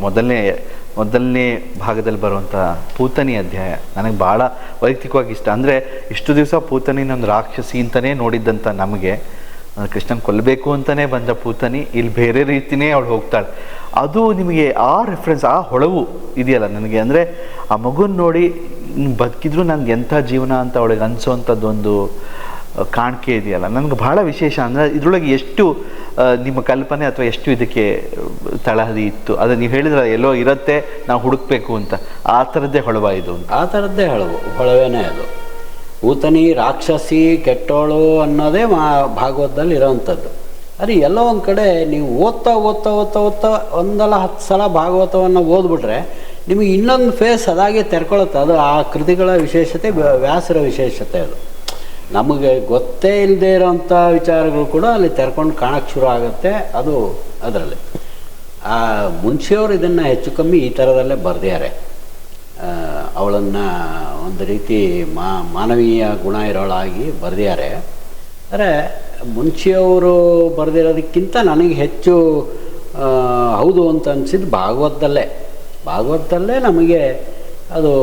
ಮೊದಲನೇ ಭಾಗದಲ್ಲಿ ಬರುವಂಥ ಪೂತನಿ ಅಧ್ಯಾಯ ನನಗೆ ಭಾಳ ವೈಯಕ್ತಿಕವಾಗಿ ಇಷ್ಟ. ಅಂದರೆ ಇಷ್ಟು ದಿವಸ ಪೂತನಿನ ಒಂದು ರಾಕ್ಷಸಿ ಅಂತಲೇ ನೋಡಿದ್ದಂಥ ನಮಗೆ ಕೃಷ್ಣನ್ ಕೊಲ್ಲಬೇಕು ಅಂತಲೇ ಬಂದ ಪೂತನಿ ಇಲ್ಲಿ ಬೇರೆ ರೀತಿಯೇ ಅವಳು ಹೋಗ್ತಾಳೆ. ಅದು ನಿಮಗೆ ಆ ರೆಫರೆನ್ಸ್, ಆ ಹೊಳವು ಇದೆಯಲ್ಲ ನನಗೆ. ಅಂದರೆ ಆ ಮಗುನ ನೋಡಿ ಬದುಕಿದ್ರು ನನಗೆ ಎಂಥ ಜೀವನ ಅಂತ ಅವಳಿಗೆ ಅನಿಸೋವಂಥದ್ದೊಂದು ಕಾಣಿಕೆ ಇದೆಯಲ್ಲ, ನನಗೆ ಭಾಳ ವಿಶೇಷ. ಅಂದರೆ ಇದರೊಳಗೆ ಎಷ್ಟು ನಿಮ್ಮ ಕಲ್ಪನೆ ಅಥವಾ ಎಷ್ಟು ಇದಕ್ಕೆ ತಳಹದಿ ಇತ್ತು, ಅದು ನೀವು ಹೇಳಿದ್ರೆ ಎಲ್ಲೋ ಇರುತ್ತೆ, ನಾವು ಹುಡುಕ್ಬೇಕು ಅಂತ. ಆ ಥರದ್ದೇ ಹೊಳವ ಇದು? ಆ ಥರದ್ದೇ ಹೊಳವೇನೇ ಅದು. ಪೂತನಿ ರಾಕ್ಷಸಿ ಕೆಟ್ಟೋಳು ಅನ್ನೋದೇ ಭಾಗವತದಲ್ಲಿ ಇರೋವಂಥದ್ದು. ಅದು ಎಲ್ಲ ಒಂದು ಕಡೆ ನೀವು ಓದ್ತಾ ಒಂದಲ್ಲ 10 ಸಲ ಭಾಗವತವನ್ನು ಓದ್ಬಿಟ್ರೆ ನಿಮಗೆ ಇನ್ನೊಂದು ಫೇಸ್ ಅದಾಗೆ ತೆರ್ಕೊಳ್ಳುತ್ತೆ. ಅದು ಆ ಕೃತಿಗಳ ವಿಶೇಷತೆ, ವ್ಯಾಸರ ವಿಶೇಷತೆ. ಅದು ನಮಗೆ ಗೊತ್ತೇ ಇಲ್ಲದೆ ಇರೋವಂಥ ವಿಚಾರಗಳು ಕೂಡ ಅಲ್ಲಿ ತೆರ್ಕೊಂಡು ಕಾಣಕ್ಕೆ ಶುರು ಆಗುತ್ತೆ. ಅದು ಅದರಲ್ಲಿ ಮುನ್ಷಿಯವರು ಇದನ್ನು ಹೆಚ್ಚು ಕಮ್ಮಿ ಈ ಥರದಲ್ಲೇ ಬರೆದಿದ್ದಾರೆ. ಅವಳನ್ನು ಒಂದು ರೀತಿ ಮಾನವೀಯ ಗುಣ ಇರೋಳಾಗಿ ಬರೆದಿದ್ದಾರೆ. ಅಂದರೆ ಮುನ್ಷಿಯವರು ಬರೆದಿರೋದಕ್ಕಿಂತ ನನಗೆ ಹೆಚ್ಚು ಹೌದು ಅಂತ ಅನಿಸಿದ್ದು ಭಾಗವತದಲ್ಲೇ ನಮಗೆ ಅದು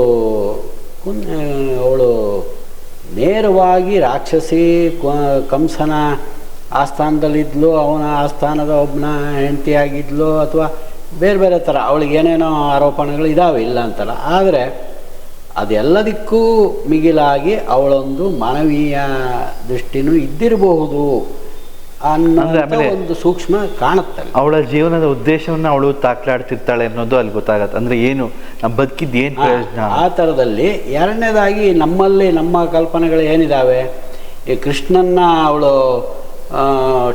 ಅವಳು ನೇರವಾಗಿ ರಾಕ್ಷಸಿ ಕಂಸನ ಆಸ್ಥಾನದಲ್ಲಿದ್ಲು, ಅವನ ಆಸ್ಥಾನದ ಒಬ್ಬನ ಹೆಂಡತಿಯಾಗಿದ್ಲು, ಅಥವಾ ಬೇರೆ ಬೇರೆ ಥರ ಅವಳಿಗೆ ಏನೇನೋ ಆರೋಪಣೆಗಳು ಇದ್ದಾವೆ, ಇಲ್ಲ ಅಂತಲ್ಲ. ಆದರೆ ಅದೆಲ್ಲದಕ್ಕೂ ಮಿಗಿಲಾಗಿ ಅವಳೊಂದು ಮಾನವೀಯ ದೃಷ್ಟಿನೂ ಇದ್ದಿರಬಹುದು ಅನ್ನೋ ಒಂದು ಸೂಕ್ಷ್ಮ ಕಾಣುತ್ತೆ. ಅವಳ ಜೀವನದ ಉದ್ದೇಶವನ್ನು ಅವಳು ತಾಕ್ಲಾಡ್ತಿರ್ತಾಳೆ ಅನ್ನೋದು ಅಲ್ಲಿ ಗೊತ್ತಾಗತ್ತೆ. ಅಂದರೆ ಏನು ನಮ್ಮ ಬದುಕಿದ್ದು ಏನು ಪ್ರಯೋಜನ ಆ ಥರದಲ್ಲಿ. ಎರಡನೇದಾಗಿ ನಮ್ಮಲ್ಲಿ ನಮ್ಮ ಕಲ್ಪನೆಗಳು ಏನಿದ್ದಾವೆ, ಈ ಕೃಷ್ಣನ್ನ ಅವಳು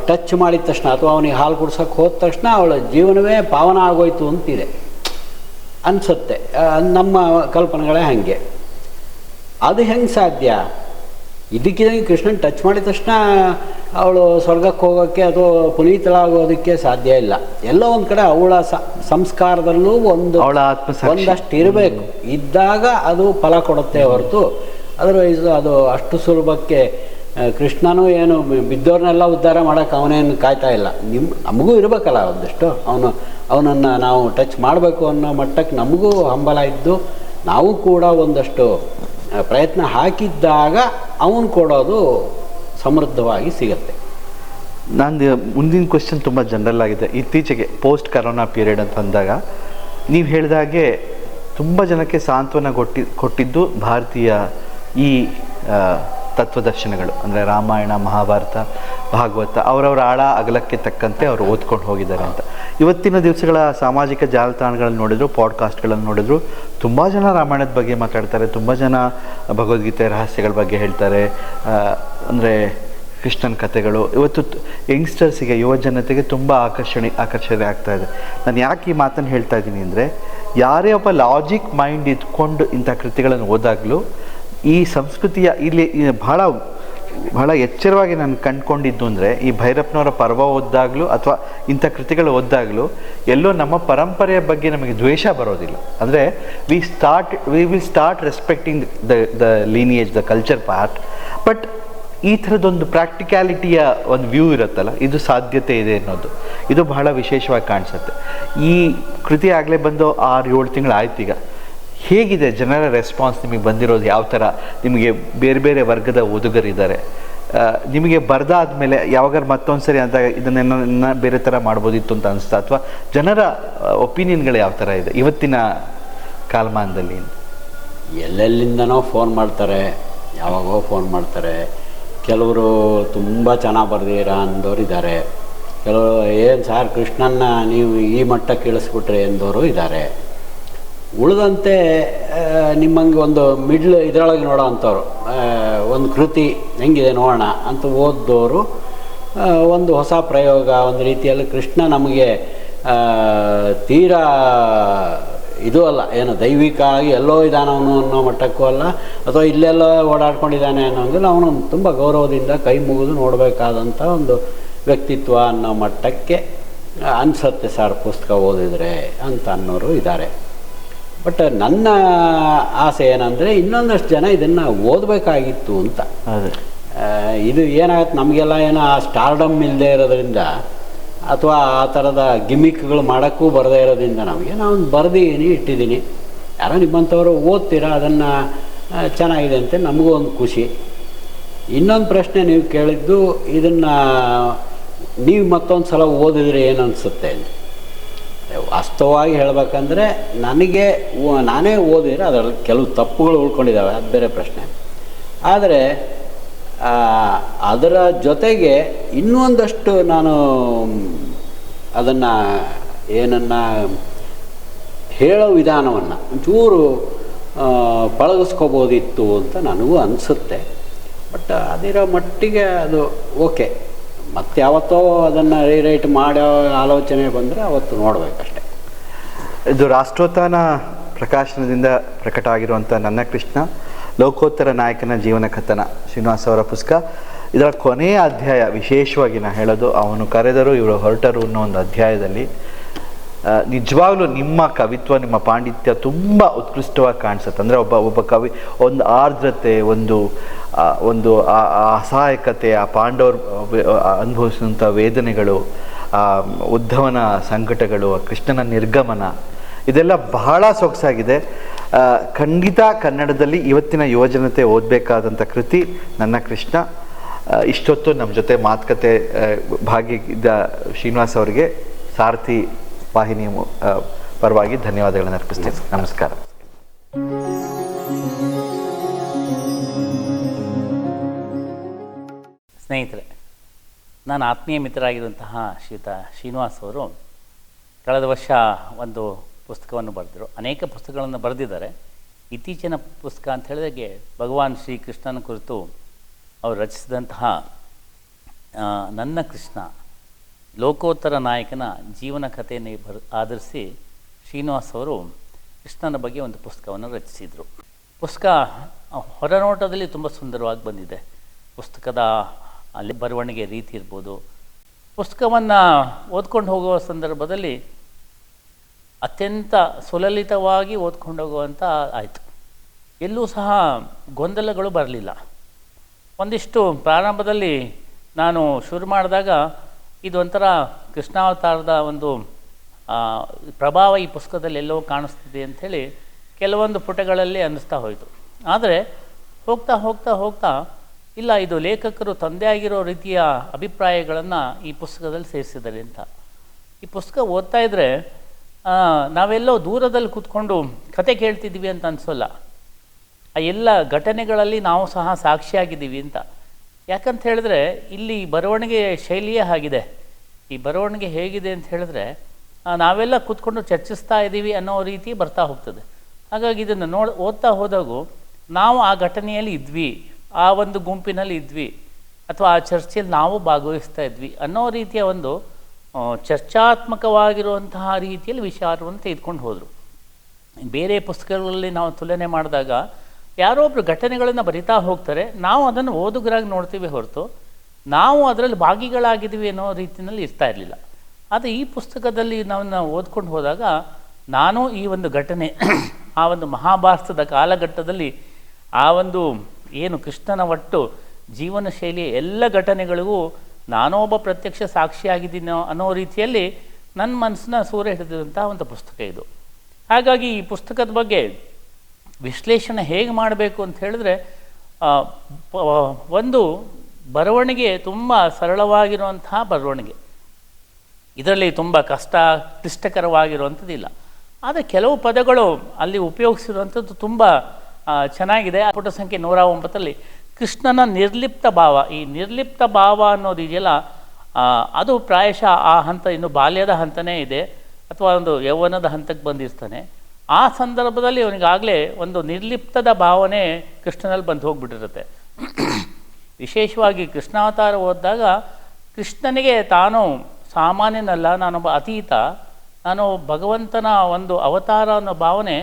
ಟಚ್ ಮಾಡಿದ ತಕ್ಷಣ ಅಥವಾ ಅವನಿಗೆ ಹಾಲು ಕುಡ್ಸೋಕೆ ಹೋದ ತಕ್ಷಣ ಅವಳ ಜೀವನವೇ ಪಾವನ ಆಗೋಯ್ತು ಅಂತಿದೆ ಅನಿಸುತ್ತೆ. ನಮ್ಮ ಕಲ್ಪನೆಗಳೇ ಹಾಗೆ. ಅದು ಹೆಂಗೆ ಸಾಧ್ಯ? ಇದಕ್ಕಿದಂಗೆ ಕೃಷ್ಣನ್ ಟಚ್ ಮಾಡಿದ ತಕ್ಷಣ ಅವಳು ಸ್ವರ್ಗಕ್ಕೆ ಹೋಗೋಕ್ಕೆ ಅಥವಾ ಪುನೀತಳಾಗೋದಕ್ಕೆ ಸಾಧ್ಯ ಇಲ್ಲ. ಎಲ್ಲೋ ಒಂದು ಕಡೆ ಅವಳ ಸಂಸ್ಕಾರದಲ್ಲೂ ಒಂದಷ್ಟು ಇರಬೇಕು. ಇದ್ದಾಗ ಅದು ಫಲ ಕೊಡುತ್ತೆ ಹೊರತು ಅದರ್ವೈಸ್ ಅದು ಅಷ್ಟು ಸುಲಭಕ್ಕೆ ಕೃಷ್ಣನೂ ಏನು ಬಿದ್ದವ್ರನ್ನೆಲ್ಲ ಉದ್ಧಾರ ಮಾಡೋಕ್ಕೆ ಅವನೇನು ಕಾಯ್ತಾ ಇಲ್ಲ. ನಮಗೂ ಇರಬೇಕಲ್ಲ ಒಂದಷ್ಟು, ಅವನನ್ನು ನಾವು ಟಚ್ ಮಾಡಬೇಕು ಅನ್ನೋ ಮಟ್ಟಕ್ಕೆ ನಮಗೂ ಹಂಬಲ ಇದ್ದು ನಾವು ಕೂಡ ಒಂದಷ್ಟು ಪ್ರಯತ್ನ ಹಾಕಿದ್ದಾಗ ಅವನು ಕೊಡೋದು ಸಮೃದ್ಧವಾಗಿ ಸಿಗುತ್ತೆ. ನಂದು ಮುಂದಿನ ಕ್ವೆಶ್ಚನ್ ತುಂಬ ಜನರಲ್ ಆಗಿದೆ. ಇತ್ತೀಚೆಗೆ ಪೋಸ್ಟ್ ಕರೋನಾ ಪೀರಿಯಡ್ ಅಂತ ಅಂದಾಗ ನೀವು ಹೇಳಿದಾಗೆ ತುಂಬ ಜನಕ್ಕೆ ಸಾಂತ್ವನ ಕೊಟ್ಟಿದ್ದು ಭಾರತೀಯ ಈ ತತ್ವದರ್ಶನಗಳು ಅಂದರೆ ರಾಮಾಯಣ, ಮಹಾಭಾರತ, ಭಾಗವತ ಅವರವರ ಆಳ ಅಗಲಕ್ಕೆ ತಕ್ಕಂತೆ ಅವರು ಓದ್ಕೊಂಡು ಹೋಗಿದ್ದಾರೆ ಅಂತ. ಇವತ್ತಿನ ದಿವಸಗಳ ಸಾಮಾಜಿಕ ಜಾಲತಾಣಗಳನ್ನು ನೋಡಿದ್ರು, ಪಾಡ್ಕಾಸ್ಟ್ಗಳನ್ನು ನೋಡಿದ್ರು, ತುಂಬ ಜನ ರಾಮಾಯಣದ ಬಗ್ಗೆ ಮಾತಾಡ್ತಾರೆ, ತುಂಬ ಜನ ಭಗವದ್ಗೀತೆ ರಹಸ್ಯಗಳ ಬಗ್ಗೆ ಹೇಳ್ತಾರೆ. ಅಂದರೆ ಕೃಷ್ಣನ ಕಥೆಗಳು ಇವತ್ತು ಯಂಗ್ಸ್ಟರ್ಸಿಗೆ, ಯುವ ಜನತೆಗೆ ತುಂಬ ಆಕರ್ಷಣೆ ಆಗ್ತಾ ಇದೆ. ನಾನು ಯಾಕೆ ಈ ಮಾತನ್ನು ಹೇಳ್ತಾ ಇದ್ದೀನಿ ಅಂದರೆ, ಯಾರೇ ಒಬ್ಬ ಲಾಜಿಕ್ ಮೈಂಡ್ ಇಟ್ಕೊಂಡು ಇಂಥ ಕೃತಿಗಳನ್ನು ಓದಾಗಲೂ ಈ ಸಂಸ್ಕೃತಿಯ ಇಲ್ಲಿ ಬಹಳ ಎಚ್ಚರವಾಗಿ ನಾನು ಕಂಡುಕೊಂಡಿದ್ದು ಅಂದರೆ, ಈ ಭೈರಪ್ಪನವರ ಪರ್ವ ಓದ್ದಾಗಲೂ ಅಥವಾ ಇಂಥ ಕೃತಿಗಳು ಓದ್ದಾಗಲೂ ಎಲ್ಲೋ ನಮ್ಮ ಪರಂಪರೆಯ ಬಗ್ಗೆ ನಮಗೆ ದ್ವೇಷ ಬರೋದಿಲ್ಲ. ಅಂದರೆ we will start respecting the lineage, the culture part. But ಈ ಥರದೊಂದು ಪ್ರಾಕ್ಟಿಕ್ಯಾಲಿಟಿಯ ಒಂದು ವ್ಯೂ ಇರುತ್ತಲ್ಲ, ಇದು ಸಾಧ್ಯತೆ ಇದೆ ಅನ್ನೋದು, ಇದು ಬಹಳ ವಿಶೇಷವಾಗಿ ಕಾಣಿಸುತ್ತೆ. ಈ ಕೃತಿ ಆಗಲೇ ಬಂದು 6-7 ತಿಂಗಳು ಆಯ್ತು. ಈಗ ಹೇಗಿದೆ ಜನರ ರೆಸ್ಪಾನ್ಸ್ ನಿಮಗೆ ಬಂದಿರೋದು? ಯಾವ ಥರ ನಿಮಗೆ ಬೇರೆ ಬೇರೆ ವರ್ಗದ ಓದುಗರಿದ್ದಾರೆ? ನಿಮಗೆ ಬರೆದಾದ್ಮೇಲೆ ಯಾವಾಗಾರು ಮತ್ತೊಂದು ಸರಿ ಅಂತ ಇದನ್ನೆಲ್ಲ ಬೇರೆ ಥರ ಮಾಡ್ಬೋದಿತ್ತು ಅಂತ ಅನಿಸ್ತಾ, ಅಥವಾ ಜನರ ಒಪಿನಿಯನ್ಗಳು ಯಾವ ಥರ ಇದೆ ಇವತ್ತಿನ ಕಾಲಮಾನದಲ್ಲಿ? ಎಲ್ಲೆಲ್ಲಿಂದನೋ ಫೋನ್ ಮಾಡ್ತಾರೆ, ಯಾವಾಗೋ ಫೋನ್ ಮಾಡ್ತಾರೆ. ಕೆಲವರು ತುಂಬ ಚೆನ್ನಾಗಿ ಬರೆದಿರ ಅಂದವರು ಇದ್ದಾರೆ, ಕೆಲವರು ಏನು ಸಾರ್ ಕೃಷ್ಣನ್ನ ನೀವು ಈ ಮಟ್ಟಕ್ಕೆ ಇಳಿಸ್ಬಿಟ್ರಿ ಎಂದವರು ಇದ್ದಾರೆ. ಉಳಿದಂತೆ ನಿಮ್ಮಂಗೆ ಒಂದು ಮಿಡ್ಲ್ ಇದರೊಳಗೆ ನೋಡೋ ಅಂಥವ್ರು, ಒಂದು ಕೃತಿ ಹೆಂಗಿದೆ ನೋಡೋಣ ಅಂತ ಓದ್ದವರು, ಒಂದು ಹೊಸ ಪ್ರಯೋಗ, ಒಂದು ರೀತಿಯಲ್ಲಿ ಕೃಷ್ಣ ನಮಗೆ ತೀರಾ ಇದು ಅಲ್ಲ, ಏನು ದೈವಿಕ ಆಗಿ ಎಲ್ಲೋ ಇದ್ದಾನವನು ಅನ್ನೋ ಮಟ್ಟಕ್ಕೂ ಅಲ್ಲ, ಅಥವಾ ಇಲ್ಲೆಲ್ಲೋ ಓಡಾಡ್ಕೊಂಡಿದ್ದಾನೆ ಅನ್ನೋಂಗಿಲ್ಲ, ಅವನು ತುಂಬ ಗೌರವದಿಂದ ಕೈ ಮುಗಿದು ನೋಡಬೇಕಾದಂಥ ಒಂದು ವ್ಯಕ್ತಿತ್ವ ಅನ್ನೋ ಮಟ್ಟಕ್ಕೆ ಅನಿಸುತ್ತೆ ಸರ್ ಪುಸ್ತಕ ಓದಿದರೆ ಅಂತ ಅನ್ನೋರು ಇದ್ದಾರೆ. ಬಟ್ ನನ್ನ ಆಸೆ ಏನಂದರೆ, ಇನ್ನೊಂದಷ್ಟು ಜನ ಇದನ್ನು ಓದಬೇಕಾಗಿತ್ತು ಅಂತ. ಇದು ಏನಾಗುತ್ತೆ, ನಮಗೆಲ್ಲ ಏನೋ ಆ ಸ್ಟಾರ್ಡಮ್ ಇಲ್ಲದೆ ಇರೋದ್ರಿಂದ ಅಥವಾ ಆ ಥರದ ಗಿಮಿಕ್ಗಳು ಮಾಡೋಕ್ಕೂ ಬರದೇ ಇರೋದ್ರಿಂದ ನಾವು ಬರೆದೀನಿ ಇಟ್ಟಿದ್ದೀನಿ, ಯಾರೋ ನಿಮ್ಮಂಥವರು ಓದ್ತೀರಾ, ಅದನ್ನು ಚೆನ್ನಾಗಿದೆ ಅಂತ ನಮಗೂ ಒಂದು ಖುಷಿ. ಇನ್ನೊಂದು ಪ್ರಶ್ನೆ ನೀವು ಕೇಳಿದ್ದು, ಇದನ್ನು ನೀವು ಮತ್ತೊಂದು ಸಲ ಓದಿದರೆ ಏನು ಅನಿಸುತ್ತೆ ಅಂತ. ವಾಸ್ತವವಾಗಿ ಹೇಳಬೇಕಂದ್ರೆ ನಾನೇ ಓದಿದರೆ ಅದರಲ್ಲಿ ಕೆಲವು ತಪ್ಪುಗಳು ಉಳ್ಕೊಂಡಿದ್ದಾವೆ, ಅದು ಬೇರೆ ಪ್ರಶ್ನೆ. ಆದರೆ ಅದರ ಜೊತೆಗೆ ಇನ್ನೊಂದಷ್ಟು ನಾನು ಅದನ್ನು ಏನನ್ನು ಹೇಳೋ ವಿಧಾನವನ್ನು ಒಂಚೂರು ಪಳಗಿಸ್ಕೋಬೋದಿತ್ತು ಅಂತ ನನಗೂ ಅನಿಸುತ್ತೆ. ಬಟ್ ಅದಿರೋ ಮಟ್ಟಿಗೆ ಅದು ಓಕೆ. ಮತ್ತು ಯಾವತ್ತೋ ಅದನ್ನು ರೀರೈಟ್ ಮಾಡೋ ಆಲೋಚನೆ ಬಂದರೆ ಅವತ್ತು ನೋಡಬೇಕಷ್ಟೆ. ಇದು ರಾಷ್ಟ್ರೋತ್ಥಾನ ಪ್ರಕಾಶನದಿಂದ ಪ್ರಕಟ ಆಗಿರುವಂಥ ನನ್ನ ಕೃಷ್ಣ ಲೋಕೋತ್ತರ ನಾಯಕನ ಜೀವನ ಕಥನ, ಶ್ರೀನಿವಾಸ್ ಅವರ ಪುಸ್ತಕ. ಇದರ ಕೊನೆಯ ಅಧ್ಯಾಯ ವಿಶೇಷವಾಗಿ ನಾನು ಹೇಳೋದು, ಅವನು ಕರೆದರು ಇವರು ಹೊರಟರು ಅನ್ನೋ ಒಂದು ಅಧ್ಯಾಯದಲ್ಲಿ ನಿಜವಾಗ್ಲೂ ನಿಮ್ಮ ಕವಿತ್ವ, ನಿಮ್ಮ ಪಾಂಡಿತ್ಯ ತುಂಬ ಉತ್ಕೃಷ್ಟವಾಗಿ ಕಾಣಿಸುತ್ತೆ. ಅಂದರೆ ಒಬ್ಬ ಕವಿ ಒಂದು ಆರ್ದ್ರತೆ, ಒಂದು ಅಸಹಾಯಕತೆ, ಆ ಪಾಂಡವರು ಅನುಭವಿಸಿದಂಥ ವೇದನೆಗಳು, ಉದ್ಧವನ ಸಂಕಟಗಳು, ಕೃಷ್ಣನ ನಿರ್ಗಮನ, ಇದೆಲ್ಲ ಬಹಳ ಸೊಗಸಾಗಿದೆ. ಖಂಡಿತ ಕನ್ನಡದಲ್ಲಿ ಇವತ್ತಿನ ಯುವಜನತೆ ಓದಬೇಕಾದಂಥ ಕೃತಿ ನನ್ನ ಕೃಷ್ಣ. ಇಷ್ಟೊತ್ತು ನಮ್ಮ ಜೊತೆ ಮಾತುಕತೆ ಭಾಗಿಯಾಗಿದ್ದ ಶ್ರೀನಿವಾಸ್ ಅವರಿಗೆ ಸಾರಥಿ ವಾಹಿನಿ ಪರವಾಗಿ ಧನ್ಯವಾದಗಳನ್ನು ಅರ್ಪಿಸ್ತೇನೆ. ನಮಸ್ಕಾರ. ಸ್ನೇಹಿತರೆ, ನಾನು ಆತ್ಮೀಯ ಮಿತ್ರರಾಗಿರುವಂತಹ ಶ್ರೀಯುತ ಶ್ರೀನಿವಾಸ್ ಅವರು ಕಳೆದ ವರ್ಷ ಒಂದು ಪುಸ್ತಕವನ್ನು ಬರೆದರು. ಅನೇಕ ಪುಸ್ತಕಗಳನ್ನು ಬರೆದಿದ್ದಾರೆ. ಇತ್ತೀಚಿನ ಪುಸ್ತಕ ಅಂತ ಹೇಳಿದಾಗೆ ಭಗವಾನ್ ಶ್ರೀಕೃಷ್ಣನ ಕುರಿತು ಅವರು ರಚಿಸಿದಂತಹ ನನ್ನ ಕೃಷ್ಣ ಲೋಕೋತ್ತರ ನಾಯಕನ ಜೀವನ ಕಥೆಯನ್ನು ಆಧರಿಸಿ ಶ್ರೀನಿವಾಸ್ ಅವರು ಕೃಷ್ಣನ ಬಗ್ಗೆ ಒಂದು ಪುಸ್ತಕವನ್ನು ರಚಿಸಿದರು. ಪುಸ್ತಕ ಹೊರನೋಟದಲ್ಲಿ ತುಂಬ ಸುಂದರವಾಗಿ ಬಂದಿದೆ. ಪುಸ್ತಕದ ಅಲ್ಲಿ ಬರವಣಿಗೆ ರೀತಿ ಇರ್ಬೋದು, ಪುಸ್ತಕವನ್ನು ಓದ್ಕೊಂಡು ಹೋಗುವ ಸಂದರ್ಭದಲ್ಲಿ ಅತ್ಯಂತ ಸುಲಲಿತವಾಗಿ ಓದ್ಕೊಂಡು ಹೋಗುವಂಥ ಆಯಿತು. ಎಲ್ಲೂ ಸಹ ಗೊಂದಲಗಳು ಬರಲಿಲ್ಲ. ಒಂದಿಷ್ಟು ಪ್ರಾರಂಭದಲ್ಲಿ ನಾನು ಶುರು ಮಾಡಿದಾಗ ಇದೊಂಥರ ಕೃಷ್ಣಾವತಾರದ ಒಂದು ಪ್ರಭಾವ ಈ ಪುಸ್ತಕದಲ್ಲಿ ಎಲ್ಲೋ ಕಾಣಿಸ್ತಿದೆ ಅಂಥೇಳಿ ಕೆಲವೊಂದು ಪುಟಗಳಲ್ಲಿ ಅನ್ನಿಸ್ತಾ ಹೋಯಿತು. ಆದರೆ ಹೋಗ್ತಾ ಹೋಗ್ತಾ ಹೋಗ್ತಾ ಇಲ್ಲ, ಇದು ಲೇಖಕರು ತಂದೆ ಆಗಿರೋ ರೀತಿಯ ಅಭಿಪ್ರಾಯಗಳನ್ನು ಈ ಪುಸ್ತಕದಲ್ಲಿ ಸೇರಿಸಿದ್ದಾರೆ ಅಂತ. ಈ ಪುಸ್ತಕ ಓದ್ತಾ ಇದ್ದರೆ ನಾವೆಲ್ಲೋ ದೂರದಲ್ಲಿ ಕೂತ್ಕೊಂಡು ಕತೆ ಕೇಳ್ತಿದ್ವಿ ಅಂತ ಅನಿಸೋಲ್ಲ. ಆ ಎಲ್ಲ ಘಟನೆಗಳಲ್ಲಿ ನಾವು ಸಹ ಸಾಕ್ಷಿಯಾಗಿದ್ದೀವಿ ಅಂತ. ಯಾಕಂತ ಹೇಳಿದ್ರೆ ಇಲ್ಲಿ ಬರವಣಿಗೆ ಶೈಲಿಯೇ ಆಗಿದೆ. ಈ ಬರವಣಿಗೆ ಹೇಗಿದೆ ಅಂತ ಹೇಳಿದ್ರೆ ನಾವೆಲ್ಲ ಕೂತ್ಕೊಂಡು ಚರ್ಚಿಸ್ತಾ ಇದ್ದೀವಿ ಅನ್ನೋ ರೀತಿ ಬರ್ತಾ ಹೋಗ್ತದೆ. ಹಾಗಾಗಿ ಇದನ್ನು ಓದ್ತಾ ಹೋದಾಗೂ ನಾವು ಆ ಘಟನೆಯಲ್ಲಿ ಇದ್ವಿ, ಆ ಒಂದು ಗುಂಪಿನಲ್ಲಿ ಇದ್ವಿ, ಅಥವಾ ಆ ಚರ್ಚೆಯಲ್ಲಿ ನಾವು ಭಾಗವಹಿಸ್ತಾ ಇದ್ವಿ ಅನ್ನೋ ರೀತಿಯ ಒಂದು ಚರ್ಚಾತ್ಮಕವಾಗಿರುವಂತಹ ರೀತಿಯಲ್ಲಿ ವಿಚಾರವನ್ನು ತೆಗೆದುಕೊಂಡು ಹೋದರು. ಬೇರೆ ಪುಸ್ತಕಗಳಲ್ಲಿ ನಾವು ತುಲನೆ ಮಾಡಿದಾಗ ಯಾರೋ ಒಬ್ಬರು ಘಟನೆಗಳನ್ನು ಬರಿತಾ ಹೋಗ್ತಾರೆ, ನಾವು ಅದನ್ನು ಓದುಗರಾಗಿ ನೋಡ್ತೀವಿ ಹೊರತು ನಾವು ಅದರಲ್ಲಿ ಭಾಗಿಗಳಾಗಿದ್ದೀವಿ ಅನ್ನೋ ರೀತಿಯಲ್ಲಿ ಇರ್ತಾ ಇರಲಿಲ್ಲ. ಆದರೆ ಈ ಪುಸ್ತಕದಲ್ಲಿ ನಾವು ಓದ್ಕೊಂಡು ಹೋದಾಗ ನಾನು ಈ ಒಂದು ಘಟನೆ ಆ ಒಂದು ಮಹಾಭಾರತದ ಕಾಲಘಟ್ಟದಲ್ಲಿ ಆ ಒಂದು ಏನು ಕೃಷ್ಣನ ಒಟ್ಟು ಜೀವನ ಶೈಲಿಯ ಎಲ್ಲ ಘಟನೆಗಳಿಗೂ ನಾನೊಬ್ಬ ಪ್ರತ್ಯಕ್ಷ ಸಾಕ್ಷಿಯಾಗಿದ್ದೀನೋ ಅನ್ನೋ ರೀತಿಯಲ್ಲಿ ನನ್ನ ಮನಸ್ಸನ್ನ ಸೂರೆ ಹಿಡಿದಂಥ ಒಂದು ಪುಸ್ತಕ ಇದು. ಹಾಗಾಗಿ ಈ ಪುಸ್ತಕದ ಬಗ್ಗೆ ವಿಶ್ಲೇಷಣೆ ಹೇಗೆ ಮಾಡಬೇಕು ಅಂತ ಹೇಳಿದ್ರೆ, ಒಂದು ಬರವಣಿಗೆ ತುಂಬ ಸರಳವಾಗಿರುವಂತಹ ಬರವಣಿಗೆ, ಇದರಲ್ಲಿ ತುಂಬ ಕ್ಲಿಷ್ಟಕರವಾಗಿರುವಂಥದ್ದಿಲ್ಲ. ಆದರೆ ಕೆಲವು ಪದಗಳು ಅಲ್ಲಿ ಉಪಯೋಗಿಸಿರುವಂಥದ್ದು ತುಂಬ ಚೆನ್ನಾಗಿದೆ. ಪುಟ ಸಂಖ್ಯೆ 109 ಕೃಷ್ಣನ ನಿರ್ಲಿಪ್ತ ಭಾವ. ಈ ನಿರ್ಲಿಪ್ತ ಭಾವ ಅನ್ನೋದು ಇದೆಯಲ್ಲ, ಅದು ಪ್ರಾಯಶಃ ಆ ಹಂತ ಇನ್ನು ಬಾಲ್ಯದ ಹಂತನೇ ಇದೆ ಅಥವಾ ಒಂದು ಯೌವನದ ಹಂತಕ್ಕೆ ಬಂದಿರ್ತಾನೆ. ಆ ಸಂದರ್ಭದಲ್ಲಿ ಅವನಿಗಾಗಲೇ ಒಂದು ನಿರ್ಲಿಪ್ತದ ಭಾವನೆ ಕೃಷ್ಣನಲ್ಲಿ ಬಂದು ಹೋಗ್ಬಿಟ್ಟಿರುತ್ತೆ. ವಿಶೇಷವಾಗಿ ಕೃಷ್ಣಾವತಾರ ಓದಿದಾಗ ಕೃಷ್ಣನಿಗೆ ತಾನು ಸಾಮಾನ್ಯನಲ್ಲ, ನಾನೊಬ್ಬ ಅತೀತ, ನಾನು ಭಗವಂತನ ಒಂದು ಅವತಾರ ಅನ್ನೋ ಭಾವನೆ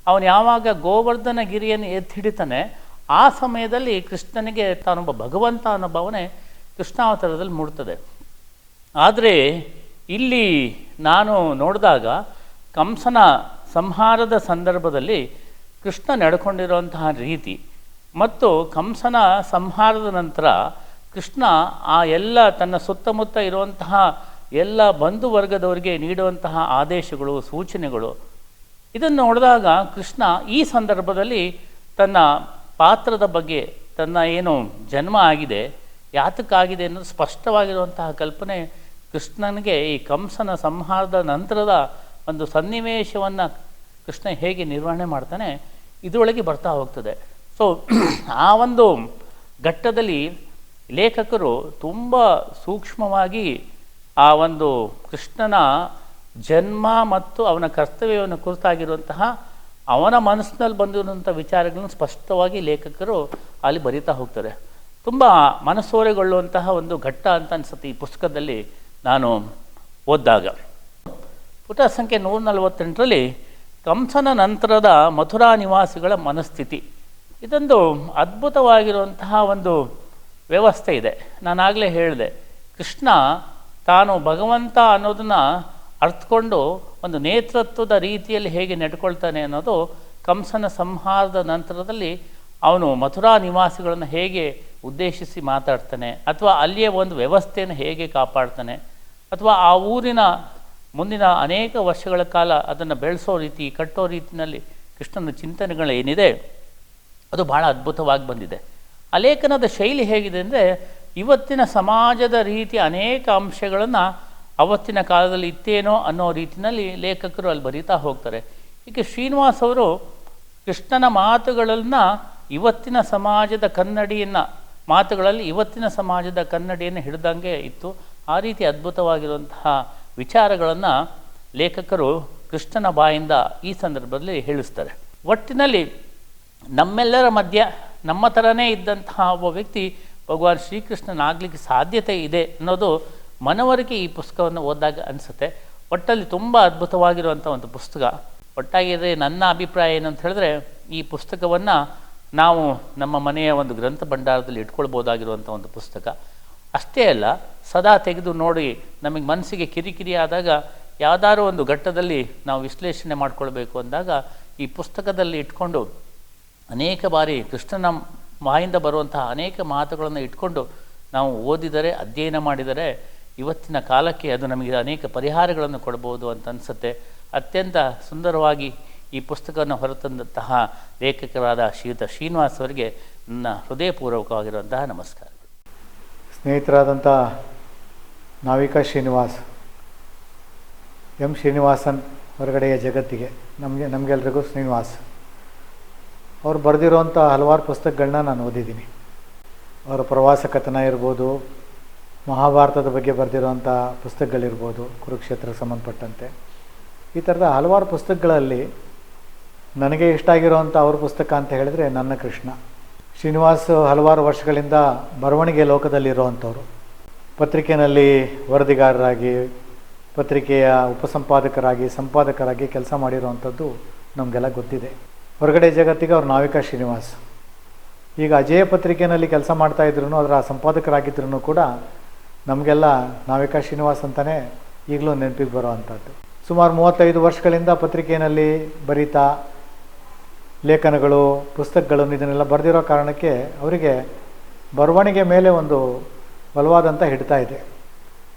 ಅವನು ಯಾವಾಗ ಗೋವರ್ಧನ ಗಿರಿಯನ್ನು ಎತ್ತಿ ಹಿಡಿತಾನೆ ಆ ಸಮಯದಲ್ಲಿ ಕೃಷ್ಣನಿಗೆ ತಾನೊಬ್ಬ ಭಗವಂತ ಅನ್ನೋ ಭಾವನೆ ಕೃಷ್ಣಾವತಾರದಲ್ಲಿ ಮೂಡ್ತದೆ. ಆದರೆ ಇಲ್ಲಿ ನಾನು ನೋಡಿದಾಗ ಕಂಸನ ಸಂಹಾರದ ಸಂದರ್ಭದಲ್ಲಿ ಕೃಷ್ಣ ನಡ್ಕೊಂಡಿರುವಂತಹ ರೀತಿ ಮತ್ತು ಕಂಸನ ಸಂಹಾರದ ನಂತರ ಕೃಷ್ಣ ಆ ಎಲ್ಲ ತನ್ನ ಸುತ್ತಮುತ್ತ ಇರುವಂತಹ ಎಲ್ಲ ಬಂಧುವರ್ಗದವರಿಗೆ ನೀಡುವಂತಹ ಆದೇಶಗಳು, ಸೂಚನೆಗಳು, ಇದನ್ನು ನೋಡಿದಾಗ ಕೃಷ್ಣ ಈ ಸಂದರ್ಭದಲ್ಲಿ ತನ್ನ ಪಾತ್ರದ ಬಗ್ಗೆ, ತನ್ನ ಏನು ಜನ್ಮ ಆಗಿದೆ, ಯಾತಕ್ಕಾಗಿದೆ ಅನ್ನೋದು ಸ್ಪಷ್ಟವಾಗಿರುವಂತಹ ಕಲ್ಪನೆ ಕೃಷ್ಣನಿಗೆ ಈ ಕಂಸನ ಸಂಹಾರದ ನಂತರದ ಒಂದು ಸನ್ನಿವೇಶವನ್ನು ಕೃಷ್ಣ ಹೇಗೆ ನಿರ್ವಹಣೆ ಮಾಡ್ತಾನೆ ಇದರೊಳಗೆ ಬರ್ತಾ ಹೋಗ್ತದೆ. ಸೊ ಆ ಒಂದು ಘಟ್ಟದಲ್ಲಿ ಲೇಖಕರು ತುಂಬ ಸೂಕ್ಷ್ಮವಾಗಿ ಆ ಒಂದು ಕೃಷ್ಣನ ಜನ್ಮ ಮತ್ತು ಅವನ ಕರ್ತವ್ಯವನ್ನು ಕುರಿತಾಗಿರುವಂತಹ ಅವನ ಮನಸ್ಸಿನಲ್ಲಿ ಬಂದಿರುವಂಥ ವಿಚಾರಗಳನ್ನು ಸ್ಪಷ್ಟವಾಗಿ ಲೇಖಕರು ಅಲ್ಲಿ ಬರೀತಾ ಹೋಗ್ತಾರೆ. ತುಂಬ ಮನಸೋರೆಗೊಳ್ಳುವಂತಹ ಒಂದು ಘಟ್ಟ ಅಂತ ಅನಿಸುತ್ತೆ ಈ ಪುಸ್ತಕದಲ್ಲಿ ನಾನು ಓದಿದಾಗ. ಪುಟ ಸಂಖ್ಯೆ 148 ಕಂಸನ ನಂತರದ ಮಥುರಾ ನಿವಾಸಿಗಳ ಮನಸ್ಥಿತಿ. ಇದೊಂದು ಅದ್ಭುತವಾಗಿರುವಂತಹ ಒಂದು ವ್ಯವಸ್ಥೆ ಇದೆ. ನಾನಾಗಲೇ ಹೇಳಿದೆ, ಕೃಷ್ಣ ತಾನು ಭಗವಂತ ಅನ್ನೋದನ್ನು ಅರ್ಥಕೊಂಡು ಒಂದು ನೇತೃತ್ವದ ರೀತಿಯಲ್ಲಿ ಹೇಗೆ ನಡ್ಕೊಳ್ತಾನೆ ಅನ್ನೋದು ಕಂಸನ ಸಂಹಾರದ ನಂತರದಲ್ಲಿ ಅವನು ಮಥುರಾ ನಿವಾಸಿಗಳನ್ನು ಹೇಗೆ ಉದ್ದೇಶಿಸಿ ಮಾತಾಡ್ತಾನೆ, ಅಥವಾ ಅಲ್ಲಿಯ ಒಂದು ವ್ಯವಸ್ಥೆಯನ್ನು ಹೇಗೆ ಕಾಪಾಡ್ತಾನೆ, ಅಥವಾ ಆ ಊರಿನ ಮುಂದಿನ ಅನೇಕ ವರ್ಷಗಳ ಕಾಲ ಅದನ್ನು ಬೆಳೆಸೋ ರೀತಿ, ಕಟ್ಟೋ ರೀತಿಯಲ್ಲಿ ಕೃಷ್ಣನ ಚಿಂತನೆಗಳೇನಿದೆ ಅದು ಭಾಳ ಅದ್ಭುತವಾಗಿ ಬಂದಿದೆ. ಆ ಲೇಖನದ ಶೈಲಿ ಹೇಗಿದೆ ಅಂದರೆ, ಇವತ್ತಿನ ಸಮಾಜದ ರೀತಿಯ ಅನೇಕ ಅಂಶಗಳನ್ನು ಅವತ್ತಿನ ಕಾಲದಲ್ಲಿ ಇತ್ತೇನೋ ಅನ್ನೋ ರೀತಿಯಲ್ಲಿ ಲೇಖಕರು ಅಲ್ಲಿ ಬರೀತಾ ಹೋಗ್ತಾರೆ. ಹೀಗೆ ಶ್ರೀನಿವಾಸ್ ಅವರು ಕೃಷ್ಣನ ಮಾತುಗಳನ್ನು ಇವತ್ತಿನ ಸಮಾಜದ ಕನ್ನಡಿಯನ್ನು ಮಾತುಗಳಲ್ಲಿ ಇವತ್ತಿನ ಸಮಾಜದ ಕನ್ನಡಿಯನ್ನು ಹಿಡಿದಂಗೆ ಇತ್ತು. ಆ ರೀತಿ ಅದ್ಭುತವಾಗಿರುವಂತಹ ವಿಚಾರಗಳನ್ನು ಲೇಖಕರು ಕೃಷ್ಣನ ಬಾಯಿಂದ ಈ ಸಂದರ್ಭದಲ್ಲಿ ಹೇಳಿಸ್ತಾರೆ. ಒಟ್ಟಿನಲ್ಲಿ ನಮ್ಮೆಲ್ಲರ ಮಧ್ಯೆ ನಮ್ಮ ಥರನೇ ಇದ್ದಂತಹ ಒಬ್ಬ ವ್ಯಕ್ತಿ ಭಗವಾನ್ ಶ್ರೀಕೃಷ್ಣನಾಗಲಿಕ್ಕೆ ಸಾಧ್ಯತೆ ಇದೆ ಅನ್ನೋದು ಮನವರಿಕೆ ಈ ಪುಸ್ತಕವನ್ನು ಓದಿದಾಗ ಅನಿಸುತ್ತೆ. ಒಟ್ಟಲ್ಲಿ ತುಂಬ ಅದ್ಭುತವಾಗಿರುವಂಥ ಒಂದು ಪುಸ್ತಕ. ಒಟ್ಟಾಗಿದೆ ನನ್ನ ಅಭಿಪ್ರಾಯ ಏನಂತ ಹೇಳಿದ್ರೆ, ಈ ಪುಸ್ತಕವನ್ನು ನಾವು ನಮ್ಮ ಮನೆಯ ಒಂದು ಗ್ರಂಥ ಭಂಡಾರದಲ್ಲಿ ಇಟ್ಕೊಳ್ಬೋದಾಗಿರುವಂಥ ಒಂದು ಪುಸ್ತಕ. ಅಷ್ಟೇ ಅಲ್ಲ, ಸದಾ ತೆಗೆದು ನೋಡಿ ನಮಗೆ ಮನಸ್ಸಿಗೆ ಕಿರಿಕಿರಿ ಆದಾಗ ಯಾವುದಾದ್ರೂ ಒಂದು ಘಟ್ಟದಲ್ಲಿ ನಾವು ವಿಶ್ಲೇಷಣೆ ಮಾಡಿಕೊಳ್ಬೇಕು ಅಂದಾಗ ಈ ಪುಸ್ತಕದಲ್ಲಿ ಇಟ್ಕೊಂಡು ಅನೇಕ ಬಾರಿ ಕೃಷ್ಣನ ಬಾಯಿಂದ ಬರುವಂತಹ ಅನೇಕ ಮಾತುಗಳನ್ನು ಇಟ್ಕೊಂಡು ನಾವು ಓದಿದರೆ, ಅಧ್ಯಯನ ಮಾಡಿದರೆ ಇವತ್ತಿನ ಕಾಲಕ್ಕೆ ಅದು ನಮಗೆ ಅನೇಕ ಪರಿಹಾರಗಳನ್ನು ಕೊಡ್ಬೋದು ಅಂತ ಅನಿಸುತ್ತೆ. ಅತ್ಯಂತ ಸುಂದರವಾಗಿ ಈ ಪುಸ್ತಕವನ್ನು ಹೊರತಂದಂತಹ ಲೇಖಕರಾದ ಶ್ರೀಯುತ ಶ್ರೀನಿವಾಸ್ ಅವರಿಗೆ ನನ್ನ ಹೃದಯಪೂರ್ವಕವಾಗಿರುವಂತಹ ನಮಸ್ಕಾರ. ಸ್ನೇಹಿತರಾದಂಥ ನಾವಿಕಾ ಶ್ರೀನಿವಾಸ್, ಎಂ ಶ್ರೀನಿವಾಸನ್ ಹೊರಗಡೆಯ ಜಗತ್ತಿಗೆ, ನಮಗೆಲ್ರಿಗೂ ಶ್ರೀನಿವಾಸ್. ಅವ್ರು ಬರೆದಿರೋಂಥ ಹಲವಾರು ಪುಸ್ತಕಗಳನ್ನ ನಾನು ಓದಿದ್ದೀನಿ. ಅವರ ಪ್ರವಾಸ ಕಥನ ಇರ್ಬೋದು, ಮಹಾಭಾರತದ ಬಗ್ಗೆ ಬರೆದಿರೋಂಥ ಪುಸ್ತಕಗಳಿರ್ಬೋದು, ಕುರುಕ್ಷೇತ್ರಕ್ಕೆ ಸಂಬಂಧಪಟ್ಟಂತೆ ಈ ಥರದ ಹಲವಾರು ಪುಸ್ತಕಗಳಲ್ಲಿ ನನಗೆ ಇಷ್ಟ ಆಗಿರೋವಂಥ ಅವ್ರ ಪುಸ್ತಕ ಅಂತ ಹೇಳಿದರೆ ನನ್ನ ಕೃಷ್ಣ. ಶ್ರೀನಿವಾಸ್ ಹಲವಾರು ವರ್ಷಗಳಿಂದ ಬರವಣಿಗೆ ಲೋಕದಲ್ಲಿರುವಂಥವ್ರು. ಪತ್ರಿಕೆಯಲ್ಲಿ ವರದಿಗಾರರಾಗಿ, ಪತ್ರಿಕೆಯ ಉಪಸಂಪಾದಕರಾಗಿ, ಸಂಪಾದಕರಾಗಿ ಕೆಲಸ ಮಾಡಿರುವಂಥದ್ದು ನಮಗೆಲ್ಲ ಗೊತ್ತಿದೆ. ಹೊರಗಡೆ ಜಗತ್ತಿಗೆ ಅವ್ರು ನಾವಿಕಾ ಶ್ರೀನಿವಾಸ್. ಈಗ ಅಜೇಯ ಪತ್ರಿಕೆಯಲ್ಲಿ ಕೆಲಸ ಮಾಡ್ತಾಯಿದ್ರು, ಅದರ ಸಂಪಾದಕರಾಗಿದ್ರೂ ಕೂಡ ನಮಗೆಲ್ಲ ನಾವಿಕಾ ಶ್ರೀನಿವಾಸ್ ಅಂತಲೇ ಈಗಲೂ ನೆನಪಿಗೆ ಬರೋ ಅಂಥದ್ದು. ಸುಮಾರು 35 ವರ್ಷಗಳಿಂದ ಪತ್ರಿಕೆಯಲ್ಲಿ ಬರೀತಾ ಲೇಖನಗಳು, ಪುಸ್ತಕಗಳನ್ನು ಇದನ್ನೆಲ್ಲ ಬರೆದಿರೋ ಕಾರಣಕ್ಕೆ ಅವರಿಗೆ ಬರವಣಿಗೆ ಮೇಲೆ ಒಂದು ಬಲವಾದಂಥ ಹಿಡಿತ ಇದೆ.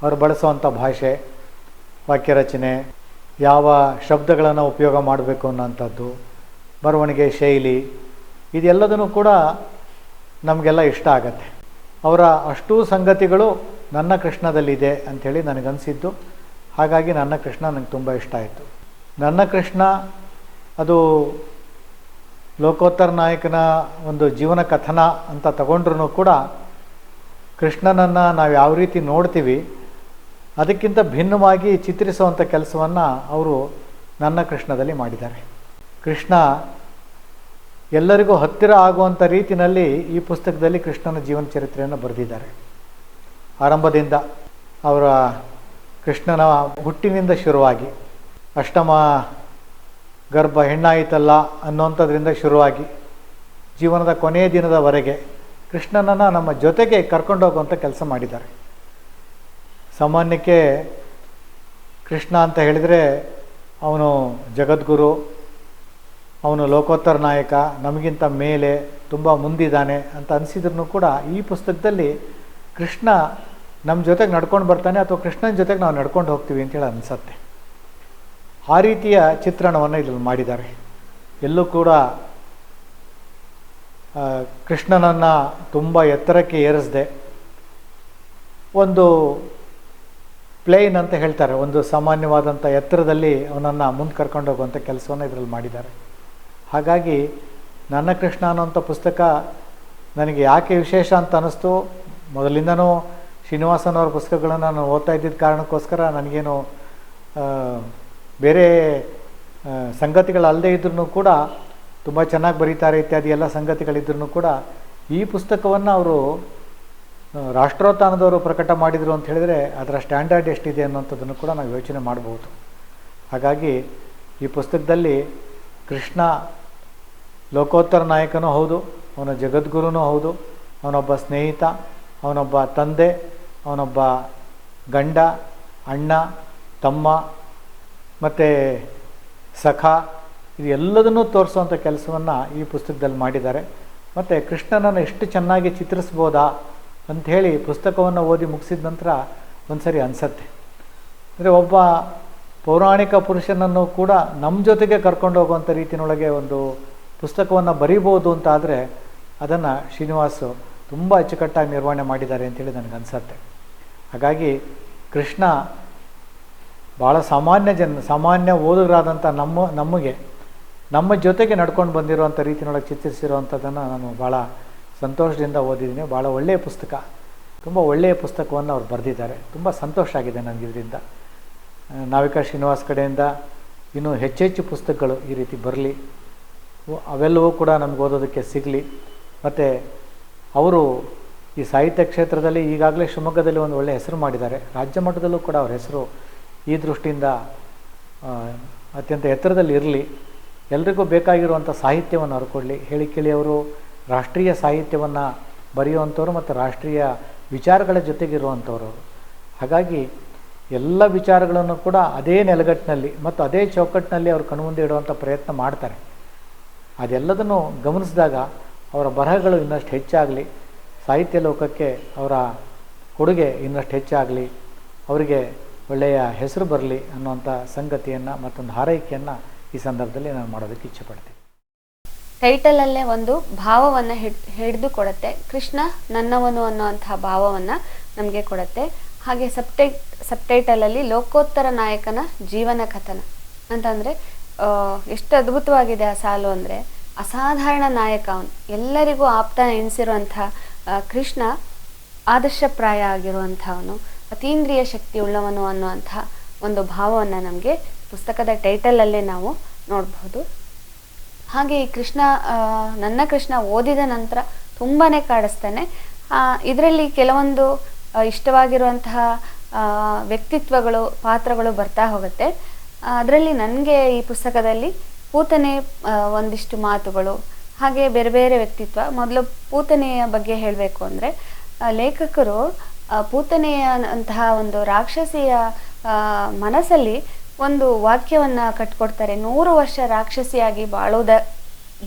ಅವರು ಬಳಸುವಂಥ ಭಾಷೆ, ವಾಕ್ಯ ರಚನೆ, ಯಾವ ಶಬ್ದಗಳನ್ನು ಉಪಯೋಗ ಮಾಡಬೇಕು ಅನ್ನೋಂಥದ್ದು, ಬರವಣಿಗೆ ಶೈಲಿ, ಇದೆಲ್ಲದೂ ಕೂಡ ನಮಗೆಲ್ಲ ಇಷ್ಟ ಆಗತ್ತೆ. ಅವರ ಅಷ್ಟೂ ಸಂಗತಿಗಳು ನನ್ನ ಕೃಷ್ಣದಲ್ಲಿದೆ ಅಂಥೇಳಿ ನನಗನ್ನಿಸಿದ್ದು. ಹಾಗಾಗಿ ನನ್ನ ಕೃಷ್ಣ ನನಗೆ ತುಂಬ ಇಷ್ಟ ಆಯಿತು. ನನ್ನ ಕೃಷ್ಣ ಅದು ಲೋಕೋತ್ತರ ನಾಯಕನ ಒಂದು ಜೀವನ ಕಥನ ಅಂತ ತಗೊಂಡ್ರೂ ಕೂಡ ಕೃಷ್ಣನನ್ನು ನಾವು ಯಾವ ರೀತಿ ನೋಡ್ತೀವಿ ಅದಕ್ಕಿಂತ ಭಿನ್ನವಾಗಿ ಚಿತ್ರಿಸುವಂಥ ಕೆಲಸವನ್ನು ಅವರು ನನ್ನ ಕೃಷ್ಣದಲ್ಲಿ ಮಾಡಿದ್ದಾರೆ. ಕೃಷ್ಣ ಎಲ್ಲರಿಗೂ ಹತ್ತಿರ ಆಗುವಂಥ ರೀತಿಯಲ್ಲಿ ಈ ಪುಸ್ತಕದಲ್ಲಿ ಕೃಷ್ಣನ ಜೀವನ ಚರಿತ್ರೆಯನ್ನು ಬರೆದಿದ್ದಾರೆ. ಆರಂಭದಿಂದ ಅವರ ಕೃಷ್ಣನ ಹುಟ್ಟಿನಿಂದ ಶುರುವಾಗಿ ಅಷ್ಟಮ ಗರ್ಭ ಹೆಣ್ಣಾಯಿತಲ್ಲ ಅನ್ನೋಂಥದ್ರಿಂದ ಶುರುವಾಗಿ ಜೀವನದ ಕೊನೆಯ ದಿನದವರೆಗೆ ಕೃಷ್ಣನನ್ನು ನಮ್ಮ ಜೊತೆಗೆ ಕರ್ಕೊಂಡು ಹೋಗುವಂಥ ಕೆಲಸ ಮಾಡಿದ್ದಾರೆ. ಸಾಮಾನ್ಯಕ್ಕೆ ಕೃಷ್ಣ ಅಂತ ಹೇಳಿದರೆ ಅವನು ಜಗದ್ಗುರು, ಅವನು ಲೋಕೋತ್ತರ ನಾಯಕ, ನಮಗಿಂತ ಮೇಲೆ ತುಂಬ ಮುಂದಿದ್ದಾನೆ ಅಂತ ಅನಿಸಿದ್ರು ಕೂಡ ಈ ಪುಸ್ತಕದಲ್ಲಿ ಕೃಷ್ಣ ನಮ್ಮ ಜೊತೆಗೆ ನಡ್ಕೊಂಡು ಬರ್ತಾನೆ ಅಥವಾ ಕೃಷ್ಣನ ಜೊತೆಗೆ ನಾವು ನಡ್ಕೊಂಡು ಹೋಗ್ತೀವಿ ಅಂತೇಳಿ ಅನಿಸತ್ತೆ. ಆ ರೀತಿಯ ಚಿತ್ರಣವನ್ನು ಇದರಲ್ಲಿ ಮಾಡಿದ್ದಾರೆ. ಎಲ್ಲೂ ಕೂಡ ಕೃಷ್ಣನನ್ನು ತುಂಬ ಎತ್ತರಕ್ಕೆ ಏರಿಸದೆ ಒಂದು ಪ್ಲೇನ್ ಅಂತ ಹೇಳ್ತಾರೆ, ಒಂದು ಸಾಮಾನ್ಯವಾದಂಥ ಎತ್ತರದಲ್ಲಿ ಅವನನ್ನು ಮುಂದೆ ಕರ್ಕೊಂಡು ಹೋಗುವಂಥ ಕೆಲಸವನ್ನು ಇದರಲ್ಲಿ ಮಾಡಿದ್ದಾರೆ. ಹಾಗಾಗಿ ನನ್ನ ಕೃಷ್ಣ ಅನ್ನೋಂಥ ಪುಸ್ತಕ ನನಗೆ ಯಾಕೆ ವಿಶೇಷ ಅಂತ ಅನ್ನಿಸ್ತು, ಮೊದಲಿಂದನೂ ಶ್ರೀನಿವಾಸನವ್ರ ಪುಸ್ತಕಗಳನ್ನು ನಾನು ಓದ್ತಾ ಇದ್ದಿದ್ದ ಕಾರಣಕ್ಕೋಸ್ಕರ ನನಗೇನು ಬೇರೆ ಸಂಗತಿಗಳಲ್ಲದೆ ಇದ್ರೂ ಕೂಡ ತುಂಬ ಚೆನ್ನಾಗಿ ಬರೀತಾರೆ ಇತ್ಯಾದಿ ಎಲ್ಲ ಸಂಗತಿಗಳಿದ್ರೂ ಕೂಡ ಈ ಪುಸ್ತಕವನ್ನು ಅವರು ರಾಷ್ಟ್ರೋತ್ಥಾನದವರು ಪ್ರಕಟ ಮಾಡಿದರು ಅಂತ ಹೇಳಿದರೆ ಅದರ ಸ್ಟ್ಯಾಂಡರ್ಡ್ ಎಷ್ಟಿದೆ ಅನ್ನೋಂಥದ್ದನ್ನು ಕೂಡ ನಾವು ಯೋಚನೆ ಮಾಡ್ಬೋದು. ಹಾಗಾಗಿ ಈ ಪುಸ್ತಕದಲ್ಲಿ ಕೃಷ್ಣ ಲೋಕೋತ್ತರ ನಾಯಕನೂ ಹೌದು, ಅವನ ಜಗದ್ಗುರುನೂ ಹೌದು, ಅವನೊಬ್ಬ ಸ್ನೇಹಿತ, ಅವನೊಬ್ಬ ತಂದೆ, ಅವನೊಬ್ಬ ಗಂಡ, ಅಣ್ಣ, ತಮ್ಮ ಮತ್ತು ಸಖ, ಇದು ಎಲ್ಲದನ್ನೂ ತೋರಿಸುವಂಥ ಕೆಲಸವನ್ನು ಈ ಪುಸ್ತಕದಲ್ಲಿ ಮಾಡಿದ್ದಾರೆ. ಮತ್ತು ಕೃಷ್ಣನನ್ನು ಎಷ್ಟು ಚೆನ್ನಾಗಿ ಚಿತ್ರಿಸ್ಬೋದಾ ಅಂಥೇಳಿ ಪುಸ್ತಕವನ್ನು ಓದಿ ಮುಗಿಸಿದ ನಂತರ ಒಂದು ಸರಿ ಅನಿಸತ್ತೆ. ಅಂದರೆ ಒಬ್ಬ ಪೌರಾಣಿಕ ಪುರುಷನನ್ನು ಕೂಡ ನಮ್ಮ ಜೊತೆಗೆ ಕರ್ಕೊಂಡು ಹೋಗುವಂಥ ರೀತಿಯೊಳಗೆ ಒಂದು ಪುಸ್ತಕವನ್ನು ಬರೀಬೋದು ಅಂತ ಆದರೆ ಅದನ್ನು ಶ್ರೀನಿವಾಸು ತುಂಬ ಅಚ್ಚುಕಟ್ಟಾಗಿ ನಿರ್ವಹಣೆ ಮಾಡಿದ್ದಾರೆ ಅಂತೇಳಿ ನನಗನ್ಸತ್ತೆ. ಹಾಗಾಗಿ ಕೃಷ್ಣ ಭಾಳ ಸಾಮಾನ್ಯ ಓದುಗರಾದಂಥ ನಮಗೆ ನಮ್ಮ ಜೊತೆಗೆ ನಡ್ಕೊಂಡು ಬಂದಿರುವಂಥ ರೀತಿಯೊಳಗೆ ಚಿತ್ರಿಸಿರುವಂಥದ್ದನ್ನು ನಾನು ಭಾಳ ಸಂತೋಷದಿಂದ ಓದಿದ್ದೀನಿ. ಭಾಳ ಒಳ್ಳೆಯ ಪುಸ್ತಕ, ತುಂಬ ಒಳ್ಳೆಯ ಪುಸ್ತಕವನ್ನು ಅವ್ರು ಬರೆದಿದ್ದಾರೆ. ತುಂಬ ಸಂತೋಷ ಆಗಿದೆ ನನಗೆ ಇದರಿಂದ. ನಾವಿಕಾ ಶ್ರೀನಿವಾಸ್ ಕಡೆಯಿಂದ ಇನ್ನೂ ಹೆಚ್ಚೆಚ್ಚು ಪುಸ್ತಕಗಳು ಈ ರೀತಿ ಬರಲಿ, ಅವೆಲ್ಲವೂ ಕೂಡ ನಮ್ಗೆ ಓದೋದಕ್ಕೆ ಸಿಗಲಿ. ಮತ್ತು ಅವರು ಈ ಸಾಹಿತ್ಯ ಕ್ಷೇತ್ರದಲ್ಲಿ ಈಗಾಗಲೇ ಶಿವಮೊಗ್ಗದಲ್ಲಿ ಒಂದು ಒಳ್ಳೆಯ ಹೆಸರು ಮಾಡಿದ್ದಾರೆ. ರಾಜ್ಯ ಮಟ್ಟದಲ್ಲೂ ಕೂಡ ಅವ್ರ ಹೆಸರು ಈ ದೃಷ್ಟಿಯಿಂದ ಅತ್ಯಂತ ಎತ್ತರದಲ್ಲಿ ಇರಲಿ. ಎಲ್ರಿಗೂ ಬೇಕಾಗಿರುವಂಥ ಸಾಹಿತ್ಯವನ್ನು ಅವ್ರು ಕೊಡಲಿ. ಹೇಳಿ ಕೇಳಿ ಅವರು ರಾಷ್ಟ್ರೀಯ ಸಾಹಿತ್ಯವನ್ನು ಬರೆಯುವಂಥವ್ರು ಮತ್ತು ರಾಷ್ಟ್ರೀಯ ವಿಚಾರಗಳ ಜೊತೆಗಿರುವಂಥವ್ರು. ಹಾಗಾಗಿ ಎಲ್ಲ ವಿಚಾರಗಳನ್ನು ಕೂಡ ಅದೇ ನೆಲಗಟ್ಟಿನಲ್ಲಿ ಮತ್ತು ಅದೇ ಚೌಕಟ್ಟಿನಲ್ಲಿ ಅವರು ಕಣ್ಮುಂದೆ ಇಡುವಂಥ ಪ್ರಯತ್ನ ಮಾಡ್ತಾರೆ. ಅದೆಲ್ಲದನ್ನು ಗಮನಿಸಿದಾಗ ಅವರ ಬರಹಗಳು ಇನ್ನಷ್ಟು ಹೆಚ್ಚಾಗಲಿ, ಸಾಹಿತ್ಯ ಲೋಕಕ್ಕೆ ಅವರ ಕೊಡುಗೆ ಇನ್ನಷ್ಟು ಹೆಚ್ಚಾಗಲಿ, ಅವರಿಗೆ ಒಳ್ಳೆಯ ಹೆಸರು ಬರಲಿ ಅನ್ನುವಂಥ ಸಂಗತಿಯನ್ನು ಮತ್ತೊಂದು ಹಾರೈಕೆಯನ್ನು ಈ ಸಂದರ್ಭದಲ್ಲಿ ನಾನು ಮಾಡೋದಕ್ಕೆ ಇಚ್ಛೆಪಡ್ತೀನಿ. ಟೈಟಲಲ್ಲೇ ಒಂದು ಭಾವವನ್ನು ಹಿಡಿದು ಕೊಡುತ್ತೆ. ಕೃಷ್ಣ ನನ್ನವನು ಅನ್ನುವಂತಹ ಭಾವವನ್ನು ನಮಗೆ ಕೊಡುತ್ತೆ. ಹಾಗೆ ಸಬ್ಟೈಟಲಲ್ಲಿ ಲೋಕೋತ್ತರ ನಾಯಕನ ಜೀವನ ಕಥನ ಅಂತಂದರೆ ಎಷ್ಟು ಅದ್ಭುತವಾಗಿದೆ ಆ ಸಾಲು ಅಂದರೆ, ಅಸಾಧಾರಣ ನಾಯಕ ಅವನು, ಎಲ್ಲರಿಗೂ ಆಪ್ತ ಎನಿಸಿರುವಂಥ ಕೃಷ್ಣ ಆದರ್ಶಪ್ರಾಯ ಆಗಿರುವಂಥವನು, ಅತೀಂದ್ರಿಯ ಶಕ್ತಿ ಉಳ್ಳವನು ಅನ್ನುವಂಥ ಒಂದು ಭಾವವನ್ನು ನಮಗೆ ಪುಸ್ತಕದ ಟೈಟಲಲ್ಲೇ ನಾವು ನೋಡಬಹುದು. ಹಾಗೆ ಈ ಕೃಷ್ಣ ನನ್ನ ಕೃಷ್ಣ ಓದಿದ ನಂತರ ತುಂಬಾ ಕಾಡಿಸ್ತಾನೆ. ಇದರಲ್ಲಿ ಕೆಲವೊಂದು ಇಷ್ಟವಾಗಿರುವಂತಹ ವ್ಯಕ್ತಿತ್ವಗಳು, ಪಾತ್ರಗಳು ಬರ್ತಾ ಹೋಗುತ್ತೆ. ಅದರಲ್ಲಿ ನನಗೆ ಈ ಪುಸ್ತಕದಲ್ಲಿ ಪೂತನೆ ಒಂದಿಷ್ಟು ಮಾತುಗಳು, ಹಾಗೆ ಬೇರೆ ಬೇರೆ ವ್ಯಕ್ತಿತ್ವ. ಮೊದಲು ಪೂತನೆಯ ಬಗ್ಗೆ ಹೇಳಬೇಕು ಅಂದರೆ, ಲೇಖಕರು ಪೂತನೆಯ ಅಂತಹ ಒಂದು ರಾಕ್ಷಸಿಯ ಮನಸ್ಸಲ್ಲಿ ಒಂದು ವಾಕ್ಯವನ್ನು ಕಟ್ಕೊಡ್ತಾರೆ. 100 ವರ್ಷ ರಾಕ್ಷಸಿಯಾಗಿ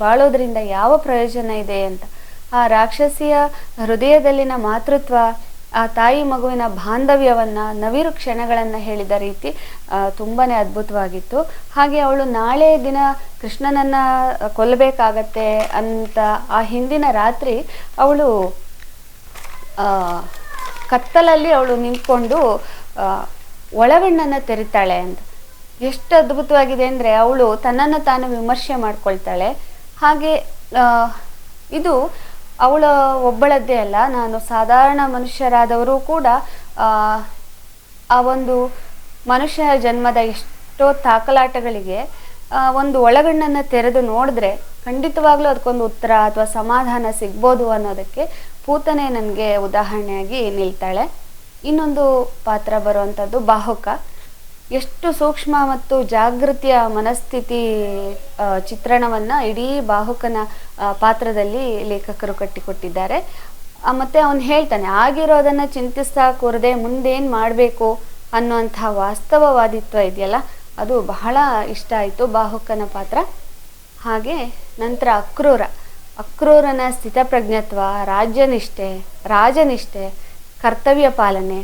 ಬಾಳೋದ್ರಿಂದ ಯಾವ ಪ್ರಯೋಜನ ಇದೆ ಅಂತ. ಆ ರಾಕ್ಷಸಿಯ ಹೃದಯದಲ್ಲಿನ ಮಾತೃತ್ವ, ಆ ತಾಯಿ ಮಗುವಿನ ಬಾಂಧವ್ಯವನ್ನು, ನವಿರು ಕ್ಷಣಗಳನ್ನು ಹೇಳಿದ ರೀತಿ ತುಂಬಾ ಅದ್ಭುತವಾಗಿತ್ತು. ಹಾಗೆ ಅವಳು ನಾಳೆ ದಿನ ಕೃಷ್ಣನನ್ನು ಕೊಲ್ಲಬೇಕಾಗತ್ತೆ ಅಂತ ಆ ಹಿಂದಿನ ರಾತ್ರಿ ಅವಳು ಕತ್ತಲಲ್ಲಿ ಅವಳು ನಿಂತ್ಕೊಂಡು ಒಳಗಣ್ಣನ್ನು ತೆರಿತಾಳೆ ಅಂತ. ಎಷ್ಟು ಅದ್ಭುತವಾಗಿದೆ ಅಂದರೆ, ಅವಳು ತನ್ನನ್ನು ತಾನು ವಿಮರ್ಶೆ ಮಾಡ್ಕೊಳ್ತಾಳೆ. ಹಾಗೆ ಇದು ಅವಳ ಒಬ್ಬಳದ್ದೇ ಅಲ್ಲ, ನಾನು ಸಾಧಾರಣ ಮನುಷ್ಯರಾದವರು ಕೂಡ ಆ ಒಂದು ಮನುಷ್ಯ ಜನ್ಮದ ಎಷ್ಟೋ ತಾಕಲಾಟಗಳಿಗೆ ಒಂದು ಒಳಗಣ್ಣನ್ನು ತೆರೆದು ನೋಡಿದ್ರೆ ಖಂಡಿತವಾಗ್ಲೂ ಅದಕ್ಕೊಂದು ಉತ್ತರ ಅಥವಾ ಸಮಾಧಾನ ಸಿಗ್ಬೋದು ಅನ್ನೋದಕ್ಕೆ ಪೂತನೆ ನನಗೆ ಉದಾಹರಣೆಯಾಗಿ ನಿಲ್ತಾಳೆ. ಇನ್ನೊಂದು ಪಾತ್ರ ಬರುವಂಥದ್ದು ಬಾಹುಕ. ಎಷ್ಟು ಸೂಕ್ಷ್ಮ ಮತ್ತು ಜಾಗೃತಿಯ ಮನಸ್ಥಿತಿ ಚಿತ್ರಣವನ್ನು ಇಡೀ ಬಾಹುಕನ ಪಾತ್ರದಲ್ಲಿ ಲೇಖಕರು ಕಟ್ಟಿಕೊಟ್ಟಿದ್ದಾರೆ. ಮತ್ತು ಅವನು ಹೇಳ್ತಾನೆ, ಆಗಿರೋದನ್ನು ಚಿಂತಿಸ್ತಾ ಕೂರದೆ ಮುಂದೇನು ಮಾಡಬೇಕು ಅನ್ನುವಂಥ ವಾಸ್ತವವಾದಿತ್ವ ಇದೆಯಲ್ಲ, ಅದು ಬಹಳ ಇಷ್ಟ ಆಯಿತು ಬಾಹುಕನ ಪಾತ್ರ. ಹಾಗೆ ನಂತರ ಅಕ್ರೂರನ ಸ್ಥಿತಪ್ರಜ್ಞತ್ವ, ರಾಜನಿಷ್ಠೆ, ಕರ್ತವ್ಯ ಪಾಲನೆ,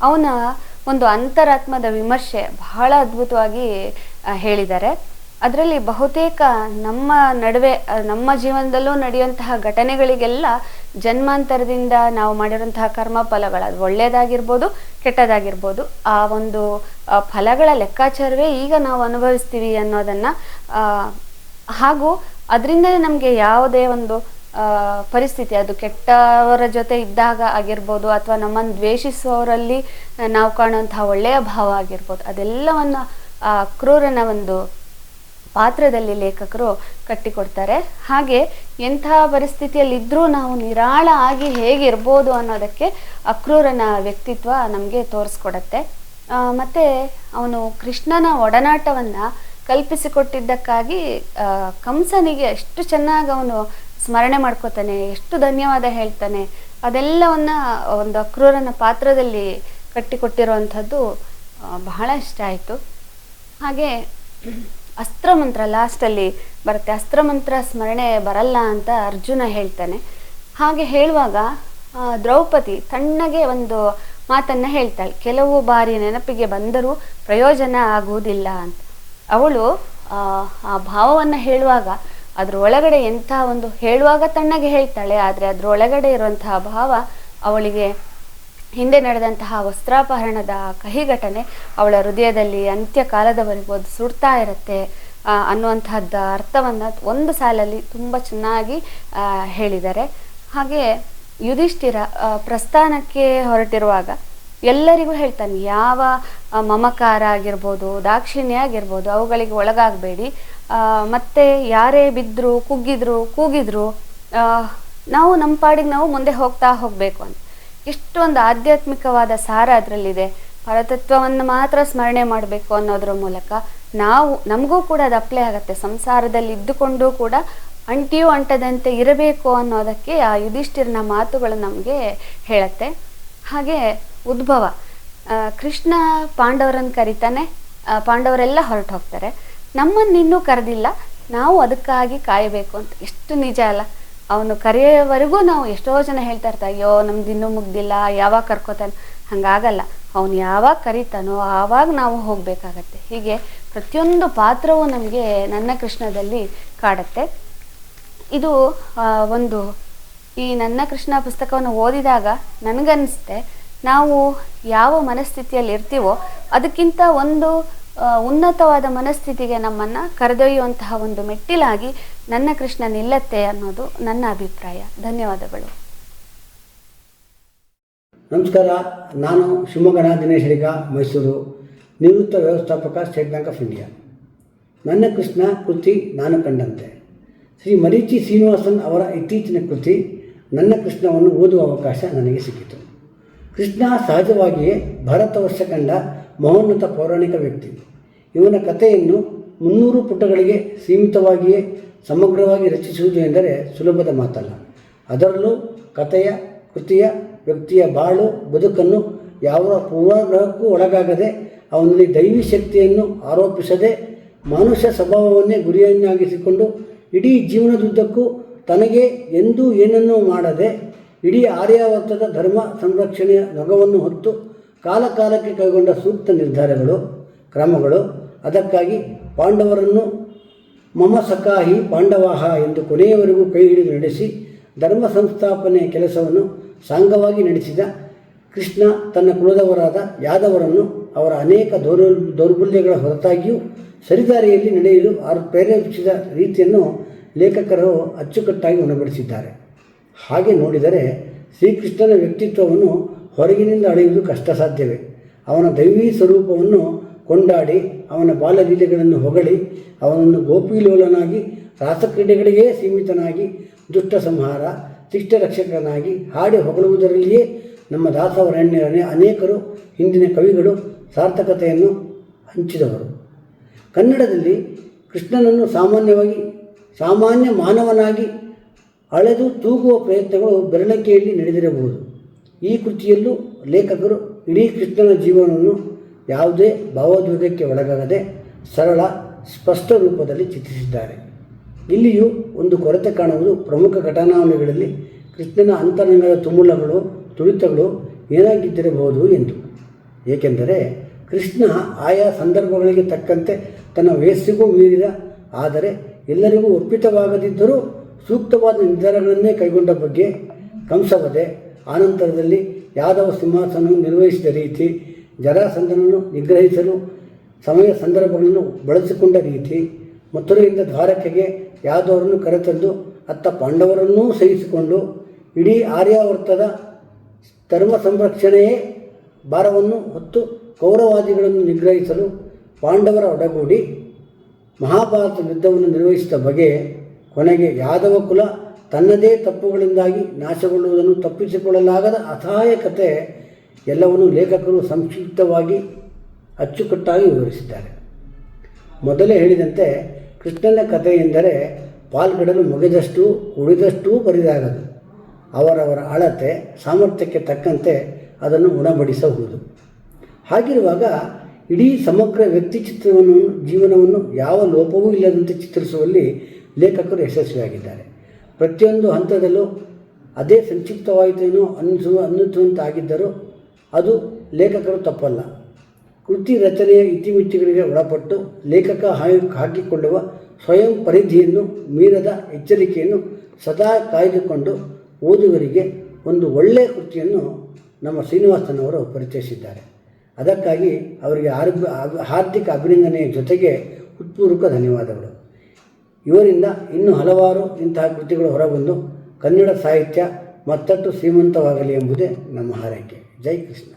ಅವನ ಒಂದು ಅಂತರಾತ್ಮದ ವಿಮರ್ಶೆ ಬಹಳ ಅದ್ಭುತವಾಗಿ ಹೇಳಿದ್ದಾರೆ. ಅದರಲ್ಲಿ ಬಹುತೇಕ ನಮ್ಮ ನಡುವೆ, ನಮ್ಮ ಜೀವನದಲ್ಲೂ ನಡೆಯುವಂತಹ ಘಟನೆಗಳಿಗೆಲ್ಲ ಜನ್ಮಾಂತರದಿಂದ ನಾವು ಮಾಡಿರುವಂತಹ ಕರ್ಮ ಫಲಗಳು, ಅದು ಒಳ್ಳೆಯದಾಗಿರ್ಬೋದು ಕೆಟ್ಟದಾಗಿರ್ಬೋದು, ಆ ಒಂದು ಫಲಗಳ ಲೆಕ್ಕಾಚಾರವೇ ಈಗ ನಾವು ಅನುಭವಿಸ್ತೀವಿ ಅನ್ನೋದನ್ನು, ಹಾಗೂ ಅದರಿಂದಲೇ ನಮಗೆ ಯಾವುದೇ ಒಂದು ಪರಿಸ್ಥಿತಿ, ಅದು ಕೆಟ್ಟವರ ಜೊತೆ ಇದ್ದಾಗ ಆಗಿರ್ಬೋದು ಅಥವಾ ನಮ್ಮನ್ನು ದ್ವೇಷಿಸುವವರಲ್ಲಿ ನಾವು ಕಾಣುವಂತಹ ಒಳ್ಳೆಯ ಭಾವ ಆಗಿರ್ಬೋದು, ಅದೆಲ್ಲವನ್ನು ಕ್ರೂರನ ಒಂದು ಪಾತ್ರದಲ್ಲಿ ಲೇಖಕರು ಕಟ್ಟಿಕೊಡ್ತಾರೆ. ಹಾಗೆ ಎಂತಹ ಪರಿಸ್ಥಿತಿಯಲ್ಲಿದ್ದರೂ ನಾವು ನಿರಾಳ ಆಗಿ ಹೇಗಿರ್ಬೋದು ಅನ್ನೋದಕ್ಕೆ ಅಕ್ರೂರನ ವ್ಯಕ್ತಿತ್ವ ನಮಗೆ ತೋರಿಸ್ಕೊಡತ್ತೆ. ಮತ್ತು ಅವನು ಕೃಷ್ಣನ ಒಡನಾಟವನ್ನು ಕಲ್ಪಿಸಿಕೊಟ್ಟಿದ್ದಕ್ಕಾಗಿ ಕಂಸನಿಗೆ ಎಷ್ಟು ಚೆನ್ನಾಗಿ ಅವನು ಸ್ಮರಣೆ ಮಾಡ್ಕೋತಾನೆ, ಎಷ್ಟು ಧನ್ಯವಾದ ಹೇಳ್ತಾನೆ, ಅದೆಲ್ಲವನ್ನ ಒಂದು ಅಕ್ರೂರನ ಪಾತ್ರದಲ್ಲಿ ಕಟ್ಟಿಕೊಟ್ಟಿರುವಂಥದ್ದು ಬಹಳ ಇಷ್ಟ ಆಯಿತು. ಹಾಗೆ ಅಸ್ತ್ರಮಂತ್ರ ಲಾಸ್ಟಲ್ಲಿ ಬರುತ್ತೆ, ಅಸ್ತ್ರಮಂತ್ರ ಸ್ಮರಣೆ ಬರಲ್ಲ ಅಂತ ಅರ್ಜುನ ಹೇಳ್ತಾನೆ. ಹಾಗೆ ಹೇಳುವಾಗ ದ್ರೌಪದಿ ತಣ್ಣಗೆ ಒಂದು ಮಾತನ್ನು ಹೇಳ್ತಾಳೆ, ಕೆಲವು ಬಾರಿ ನೆನಪಿಗೆ ಬಂದರೂ ಪ್ರಯೋಜನ ಆಗುವುದಿಲ್ಲ ಅಂತ. ಅವಳು ಆ ಭಾವವನ್ನು ಹೇಳುವಾಗ ಅದ್ರ ಒಳಗಡೆ ಎಂಥ ಒಂದು, ಹೇಳುವಾಗ ತಣ್ಣಗೆ ಹೇಳ್ತಾಳೆ, ಆದರೆ ಅದ್ರ ಒಳಗಡೆ ಇರುವಂತಹ ಭಾವ, ಅವಳಿಗೆ ಹಿಂದೆ ನಡೆದಂತಹ ವಸ್ತ್ರಾಪಹರಣದ ಕಹಿ ಘಟನೆ ಅವಳ ಹೃದಯದಲ್ಲಿ ಅಂತ್ಯಕಾಲದವರೆಗೂ ಅದು ಸುಡ್ತಾ ಇರುತ್ತೆ ಅನ್ನುವಂಥದ್ದು ಅರ್ಥವನ್ನು ಒಂದು ಸಾಲಲ್ಲಿ ತುಂಬ ಚೆನ್ನಾಗಿ ಹೇಳಿದ್ದಾರೆ. ಹಾಗೆ ಯುಧಿಷ್ಠಿರ ಪ್ರಸ್ಥಾನಕ್ಕೆ ಹೊರಟಿರುವಾಗ ಎಲ್ಲರಿಗೂ ಹೇಳ್ತಾನೆ, ಯಾವ ಮಮಕಾರ ಆಗಿರ್ಬೋದು, ದಾಕ್ಷಿಣ್ಯ ಆಗಿರ್ಬೋದು, ಅವುಗಳಿಗೆ ಒಳಗಾಗಬೇಡಿ, ಮತ್ತು ಯಾರೇ ಬಿದ್ದರು, ಕೂಗಿದ್ರು ನಾವು ನಮ್ಮ ಪಾಡಿಗೆ ನಾವು ಮುಂದೆ ಹೋಗ್ತಾ ಹೋಗಬೇಕು ಅಂತ. ಇಷ್ಟೊಂದು ಆಧ್ಯಾತ್ಮಿಕವಾದ ಸಾರ ಅದರಲ್ಲಿದೆ. ಪರತತ್ವವನ್ನು ಮಾತ್ರ ಸ್ಮರಣೆ ಮಾಡಬೇಕು ಅನ್ನೋದ್ರ ಮೂಲಕ ನಮಗೂ ಕೂಡ ಅದು ಅಪ್ಲೈ ಆಗುತ್ತೆ. ಸಂಸಾರದಲ್ಲಿ ಇದ್ದುಕೊಂಡು ಕೂಡ ಅಂಟಿಯೂ ಅಂಟದಂತೆ ಇರಬೇಕು ಅನ್ನೋದಕ್ಕೆ ಆ ಯುಧಿಷ್ಠಿರನ ಮಾತುಗಳು ನಮಗೆ ಹೇಳುತ್ತೆ. ಹಾಗೆ ಉದ್ಭವ, ಕೃಷ್ಣ ಪಾಂಡವರನ್ನು ಕರೀತಾನೆ, ಪಾಂಡವರೆಲ್ಲ ಹೊರಟು ಹೋಗ್ತಾರೆ, ನಮ್ಮನ್ನಿನ್ನೂ ಕರೆದಿಲ್ಲ, ನಾವು ಅದಕ್ಕಾಗಿ ಕಾಯಬೇಕು ಅಂತ. ಎಷ್ಟು ನಿಜ ಅಲ್ಲ, ಅವನು ಕರೆಯೋವರೆಗೂ ನಾವು ಎಷ್ಟೋ ಜನ ಹೇಳ್ತಾ ಇರ್ತಾರೆ, ಅಯ್ಯೋ ನಮ್ದು ಇನ್ನೂ ಮುಗ್ದಿಲ್ಲ, ಯಾವಾಗ ಕರ್ಕೋತಾನೆ. ಹಾಗಾಗಲ್ಲ, ಅವನು ಯಾವಾಗ ಕರೀತಾನೋ ಆವಾಗ ನಾವು ಹೋಗಬೇಕಾಗತ್ತೆ. ಹೀಗೆ ಪ್ರತಿಯೊಂದು ಪಾತ್ರವೂ ನಮಗೆ ನನ್ನ ಕೃಷ್ಣದಲ್ಲಿ ಕಾಡುತ್ತೆ. ಇದು ಒಂದು ಈ ನನ್ನ ಕೃಷ್ಣ ಪುಸ್ತಕವನ್ನು ಓದಿದಾಗ ನನಗನ್ನಿಸುತ್ತೆ, ನಾವು ಯಾವ ಮನಸ್ಥಿತಿಯಲ್ಲಿ ಇರ್ತೀವೋ ಅದಕ್ಕಿಂತ ಒಂದು ಉನ್ನತವಾದ ಮನಸ್ಥಿತಿಗೆ ನಮ್ಮನ್ನು ಕರೆದೊಯ್ಯುವಂತಹ ಒಂದು ಮೆಟ್ಟಿಲಾಗಿ ನನ್ನ ಕೃಷ್ಣ ನಿಲ್ಲತ್ತೆ ಅನ್ನೋದು ನನ್ನ ಅಭಿಪ್ರಾಯ. ಧನ್ಯವಾದಗಳು. ನಮಸ್ಕಾರ, ನಾನು ಶಿವಮೊಗ್ಗನ ದಿನೇಶ್ ಅಡಿಗ, ಮೈಸೂರು, ನಿವೃತ್ತ ವ್ಯವಸ್ಥಾಪಕ, ಸ್ಟೇಟ್ ಬ್ಯಾಂಕ್ ಆಫ್ ಇಂಡಿಯಾ. ನನ್ನ ಕೃಷ್ಣ ಕೃತಿ ನಾನು ಕಂಡಂತೆ ಶ್ರೀ ಮರೀಚಿ ಶ್ರೀನಿವಾಸನ್ ಅವರ ಇತ್ತೀಚಿನ ಕೃತಿ ನನ್ನ ಕೃಷ್ಣವನ್ನು ಓದುವ ಅವಕಾಶ ನನಗೆ ಸಿಕ್ಕಿತು. ಕೃಷ್ಣ ಸಹಜವಾಗಿಯೇ ಭಾರತ ವರ್ಷ ಕಂಡ ಮಹೋನ್ನತ ಪೌರಾಣಿಕ ವ್ಯಕ್ತಿ. ಇವನ ಕಥೆಯನ್ನು 300 ಪುಟಗಳಿಗೆ ಸೀಮಿತವಾಗಿಯೇ ಸಮಗ್ರವಾಗಿ ರಚಿಸುವುದು ಎಂದರೆ ಸುಲಭದ ಮಾತಲ್ಲ. ಅದರಲ್ಲೂ ಕೃತಿಯ ವ್ಯಕ್ತಿಯ ಬಾಳು ಬದುಕನ್ನು ಯಾವ ಪೂರ್ವಾಗ್ರಹಕ್ಕೂ ಒಳಗಾಗದೆ, ಅವನಲ್ಲಿ ದೈವಿ ಶಕ್ತಿಯನ್ನು ಆರೋಪಿಸದೆ, ಮಾನುಷ ಸ್ವಭಾವವನ್ನೇ ಗುರಿಯನ್ನಾಗಿಸಿಕೊಂಡು ಇಡೀ ಜೀವನದುದ್ದಕ್ಕೂ ತನಗೆ ಎಂದೂ ಏನನ್ನೂ ಮಾಡದೆ ಇಡೀ ಆರ್ಯಾವರ್ತದ ಧರ್ಮ ಸಂರಕ್ಷಣೆಯ ನೊಗವನ್ನು ಹೊತ್ತು ಕಾಲಕಾಲಕ್ಕೆ ಕೈಗೊಂಡ ಸೂಕ್ತ ನಿರ್ಧಾರಗಳು, ಕ್ರಮಗಳು, ಅದಕ್ಕಾಗಿ ಪಾಂಡವರನ್ನು ಮಮ ಸಖಾಹಿ ಪಾಂಡವಾಹ ಎಂದು ಕೊನೆಯವರೆಗೂ ಕೈ ಹಿಡಿದು ನಡೆಸಿ ಧರ್ಮ ಸಂಸ್ಥಾಪನೆಯ ಕೆಲಸವನ್ನು ಸಾಂಗವಾಗಿ ನಡೆಸಿದ ಕೃಷ್ಣ ತನ್ನ ಕುಲದವರಾದ ಯಾದವರನ್ನು ಅವರ ಅನೇಕ ದೌರ್ಬಲ್ಯಗಳ ಹೊರತಾಗಿಯೂ ಸರಿದಾರಿಯಲ್ಲಿ ನಡೆಯಲು ಪ್ರೇರೇಪಿಸಿದ ರೀತಿಯನ್ನು ಲೇಖಕರು ಅಚ್ಚುಕಟ್ಟಾಗಿ ಉಣಬಡಿಸಿದ್ದಾರೆ. ಹಾಗೆ ನೋಡಿದರೆ ಶ್ರೀಕೃಷ್ಣನ ವ್ಯಕ್ತಿತ್ವವನ್ನು ಹೊರಗಿನಿಂದ ಅಳೆಯುವುದು ಕಷ್ಟ ಸಾಧ್ಯವೇ. ಅವನ ದೈವೀ ಸ್ವರೂಪವನ್ನು ಕೊಂಡಾಡಿ, ಅವನ ಬಾಲಲೀಲೆಗಳನ್ನು ಹೊಗಳಿ, ಅವನನ್ನು ಗೋಪಿಲೋಲನಾಗಿ, ರಾಸಕ್ರೀಡೆಗಳಿಗೇ ಸೀಮಿತನಾಗಿ, ದುಷ್ಟ ಸಂಹಾರ, ಶಿಷ್ಟರಕ್ಷಕನಾಗಿ ಹಾಡಿ ಹೊಗಳುವುದರಲ್ಲಿಯೇ ನಮ್ಮ ದಾಸವರಣ್ಯ ಅನೇಕರು ಹಿಂದಿನ ಕವಿಗಳು ಸಾರ್ಥಕತೆಯನ್ನು ಹಂಚಿದವರು. ಕನ್ನಡದಲ್ಲಿ ಕೃಷ್ಣನನ್ನು ಸಾಮಾನ್ಯ ಮಾನವನಾಗಿ ಅಳೆದು ತೂಗುವ ಪ್ರಯತ್ನಗಳು ಬೆರಳಿಕೆಯಲ್ಲಿ ನಡೆದಿರಬಹುದು. ಈ ಕೃತಿಯಲ್ಲೂ ಲೇಖಕರು ಇಡೀ ಕೃಷ್ಣನ ಜೀವನವನ್ನು ಯಾವುದೇ ಭಾವೋದ್ವೇಗಕ್ಕೆ ಒಳಗಾಗದೆ ಸರಳ ಸ್ಪಷ್ಟ ರೂಪದಲ್ಲಿ ಚಿತ್ರಿಸಿದ್ದಾರೆ. ಇಲ್ಲಿಯೂ ಒಂದು ಕೊರತೆ ಕಾಣುವುದು ಪ್ರಮುಖ ಘಟನಾವಳಿಗಳಲ್ಲಿ ಕೃಷ್ಣನ ಅಂತರಂಗದ ತುಮುಲಗಳು, ತುಳಿತಗಳು ಏನಾಗಿದ್ದಿರಬಹುದು ಎಂದು. ಏಕೆಂದರೆ ಕೃಷ್ಣ ಆಯಾ ಸಂದರ್ಭಗಳಿಗೆ ತಕ್ಕಂತೆ ತನ್ನ ವಯಸ್ಸಿಗೂ ಮೀರಿದ, ಆದರೆ ಎಲ್ಲರಿಗೂ ಒಪ್ಪಿತವಾಗದಿದ್ದರೂ ಸೂಕ್ತವಾದ ನಿರ್ಧಾರಗಳನ್ನೇ ಕೈಗೊಂಡ ಬಗ್ಗೆ, ಕಂಸವಧೆ, ಆನಂತರದಲ್ಲಿ ಯಾದವ ಸಿಂಹಾಸನವನ್ನು ನಿರ್ವಹಿಸಿದ ರೀತಿ, ಜರಾಸಂಧನನ್ನು ನಿಗ್ರಹಿಸಲು ಸಮಯ ಸಂದರ್ಭಗಳನ್ನು ಬಳಸಿಕೊಂಡ ರೀತಿ, ಮಥುರೆಯಿಂದ ದ್ವಾರಕೆಗೆ ಯಾದವರನ್ನು ಕರೆತಂದು ಅತ್ತ ಪಾಂಡವರನ್ನೂ ಸಹಿಸಿಕೊಂಡು ಇಡೀ ಆರ್ಯಾವರ್ತದ ಧರ್ಮ ಸಂರಕ್ಷಣೆಯೇ ಭಾರವನ್ನು ಹೊತ್ತು ಕೌರವಾದಿಗಳನ್ನು ನಿಗ್ರಹಿಸಲು ಪಾಂಡವರ ಒಡಗೂಡಿ ಮಹಾಭಾರತ ಯುದ್ಧವನ್ನು ನಿರ್ವಹಿಸಿದ ಬಗೆ, ಕೊನೆಗೆ ಯಾದವ ಕುಲ ತನ್ನದೇ ತಪ್ಪುಗಳಿಂದಾಗಿ ನಾಶಗೊಳ್ಳುವುದನ್ನು ತಪ್ಪಿಸಿಕೊಳ್ಳಲಾಗದ ಅಸಹಾಯ ಕಥೆ ಎಲ್ಲವನ್ನೂ ಲೇಖಕರು ಸಂಕ್ಷಿಪ್ತವಾಗಿ ಅಚ್ಚುಕಟ್ಟಾಗಿ ವಿವರಿಸಿದ್ದಾರೆ. ಮೊದಲೇ ಹೇಳಿದಂತೆ ಕೃಷ್ಣನ ಕಥೆ ಎಂದರೆ ಪಾಲ್ಗಡಲು ಮುಗಿದಷ್ಟು ಉಳಿದಷ್ಟೂ ಬರಿದಾಗದು. ಅವರವರ ಅಳತೆ ಸಾಮರ್ಥ್ಯಕ್ಕೆ ತಕ್ಕಂತೆ ಅದನ್ನು ಉಣಬಡಿಸಬಹುದು. ಹಾಗಿರುವಾಗ ಇಡೀ ಸಮಗ್ರ ವ್ಯಕ್ತಿ ಜೀವನವನ್ನು ಯಾವ ಲೋಪವೂ ಇಲ್ಲದಂತೆ ಚಿತ್ರಿಸುವಲ್ಲಿ ಲೇಖಕರು ಯಶಸ್ವಿಯಾಗಿದ್ದಾರೆ. ಪ್ರತಿಯೊಂದು ಹಂತದಲ್ಲೂ ಅದೇ ಸಂಕ್ಷಿಪ್ತವಾಯಿತೇನೋ ಅನ್ನಿಸುವಂತಾಗಿದ್ದರೂ ಅದು ಲೇಖಕರು ತಪ್ಪಲ್ಲ. ಕೃತಿ ರಚನೆಯ ಇತಿಮಿತಿಗಳಿಗೆ ಒಳಪಟ್ಟು ಲೇಖಕ ಹಾಕಿಕೊಳ್ಳುವ ಸ್ವಯಂ ಪರಿಧಿಯನ್ನು ಮೀರದ ಎಚ್ಚರಿಕೆಯನ್ನು ಸದಾ ಕಾಯ್ದುಕೊಂಡು ಓದುಗರಿಗೆ ಒಂದು ಒಳ್ಳೆಯ ಕೃತಿಯನ್ನು ನಮ್ಮ ಶ್ರೀನಿವಾಸನವರು ಪರಿಚಯಿಸಿದ್ದಾರೆ. ಅದಕ್ಕಾಗಿ ಅವರಿಗೆ ಹಾರ್ದಿಕ ಅಭಿನಂದನೆಯ ಜೊತೆಗೆ ಹೃತ್ಪೂರ್ವಕ ಧನ್ಯವಾದಗಳು. ಇವರಿಂದ ಇನ್ನೂ ಹಲವಾರು ಇಂತಹ ಕೃತಿಗಳು ಹೊರಬಂದು ಕನ್ನಡ ಸಾಹಿತ್ಯ ಮತ್ತಷ್ಟು ಶ್ರೀಮಂತವಾಗಲಿ ಎಂಬುದೇ ನಮ್ಮ ಹಾರೈಕೆ. ಜೈ ಕೃಷ್ಣ.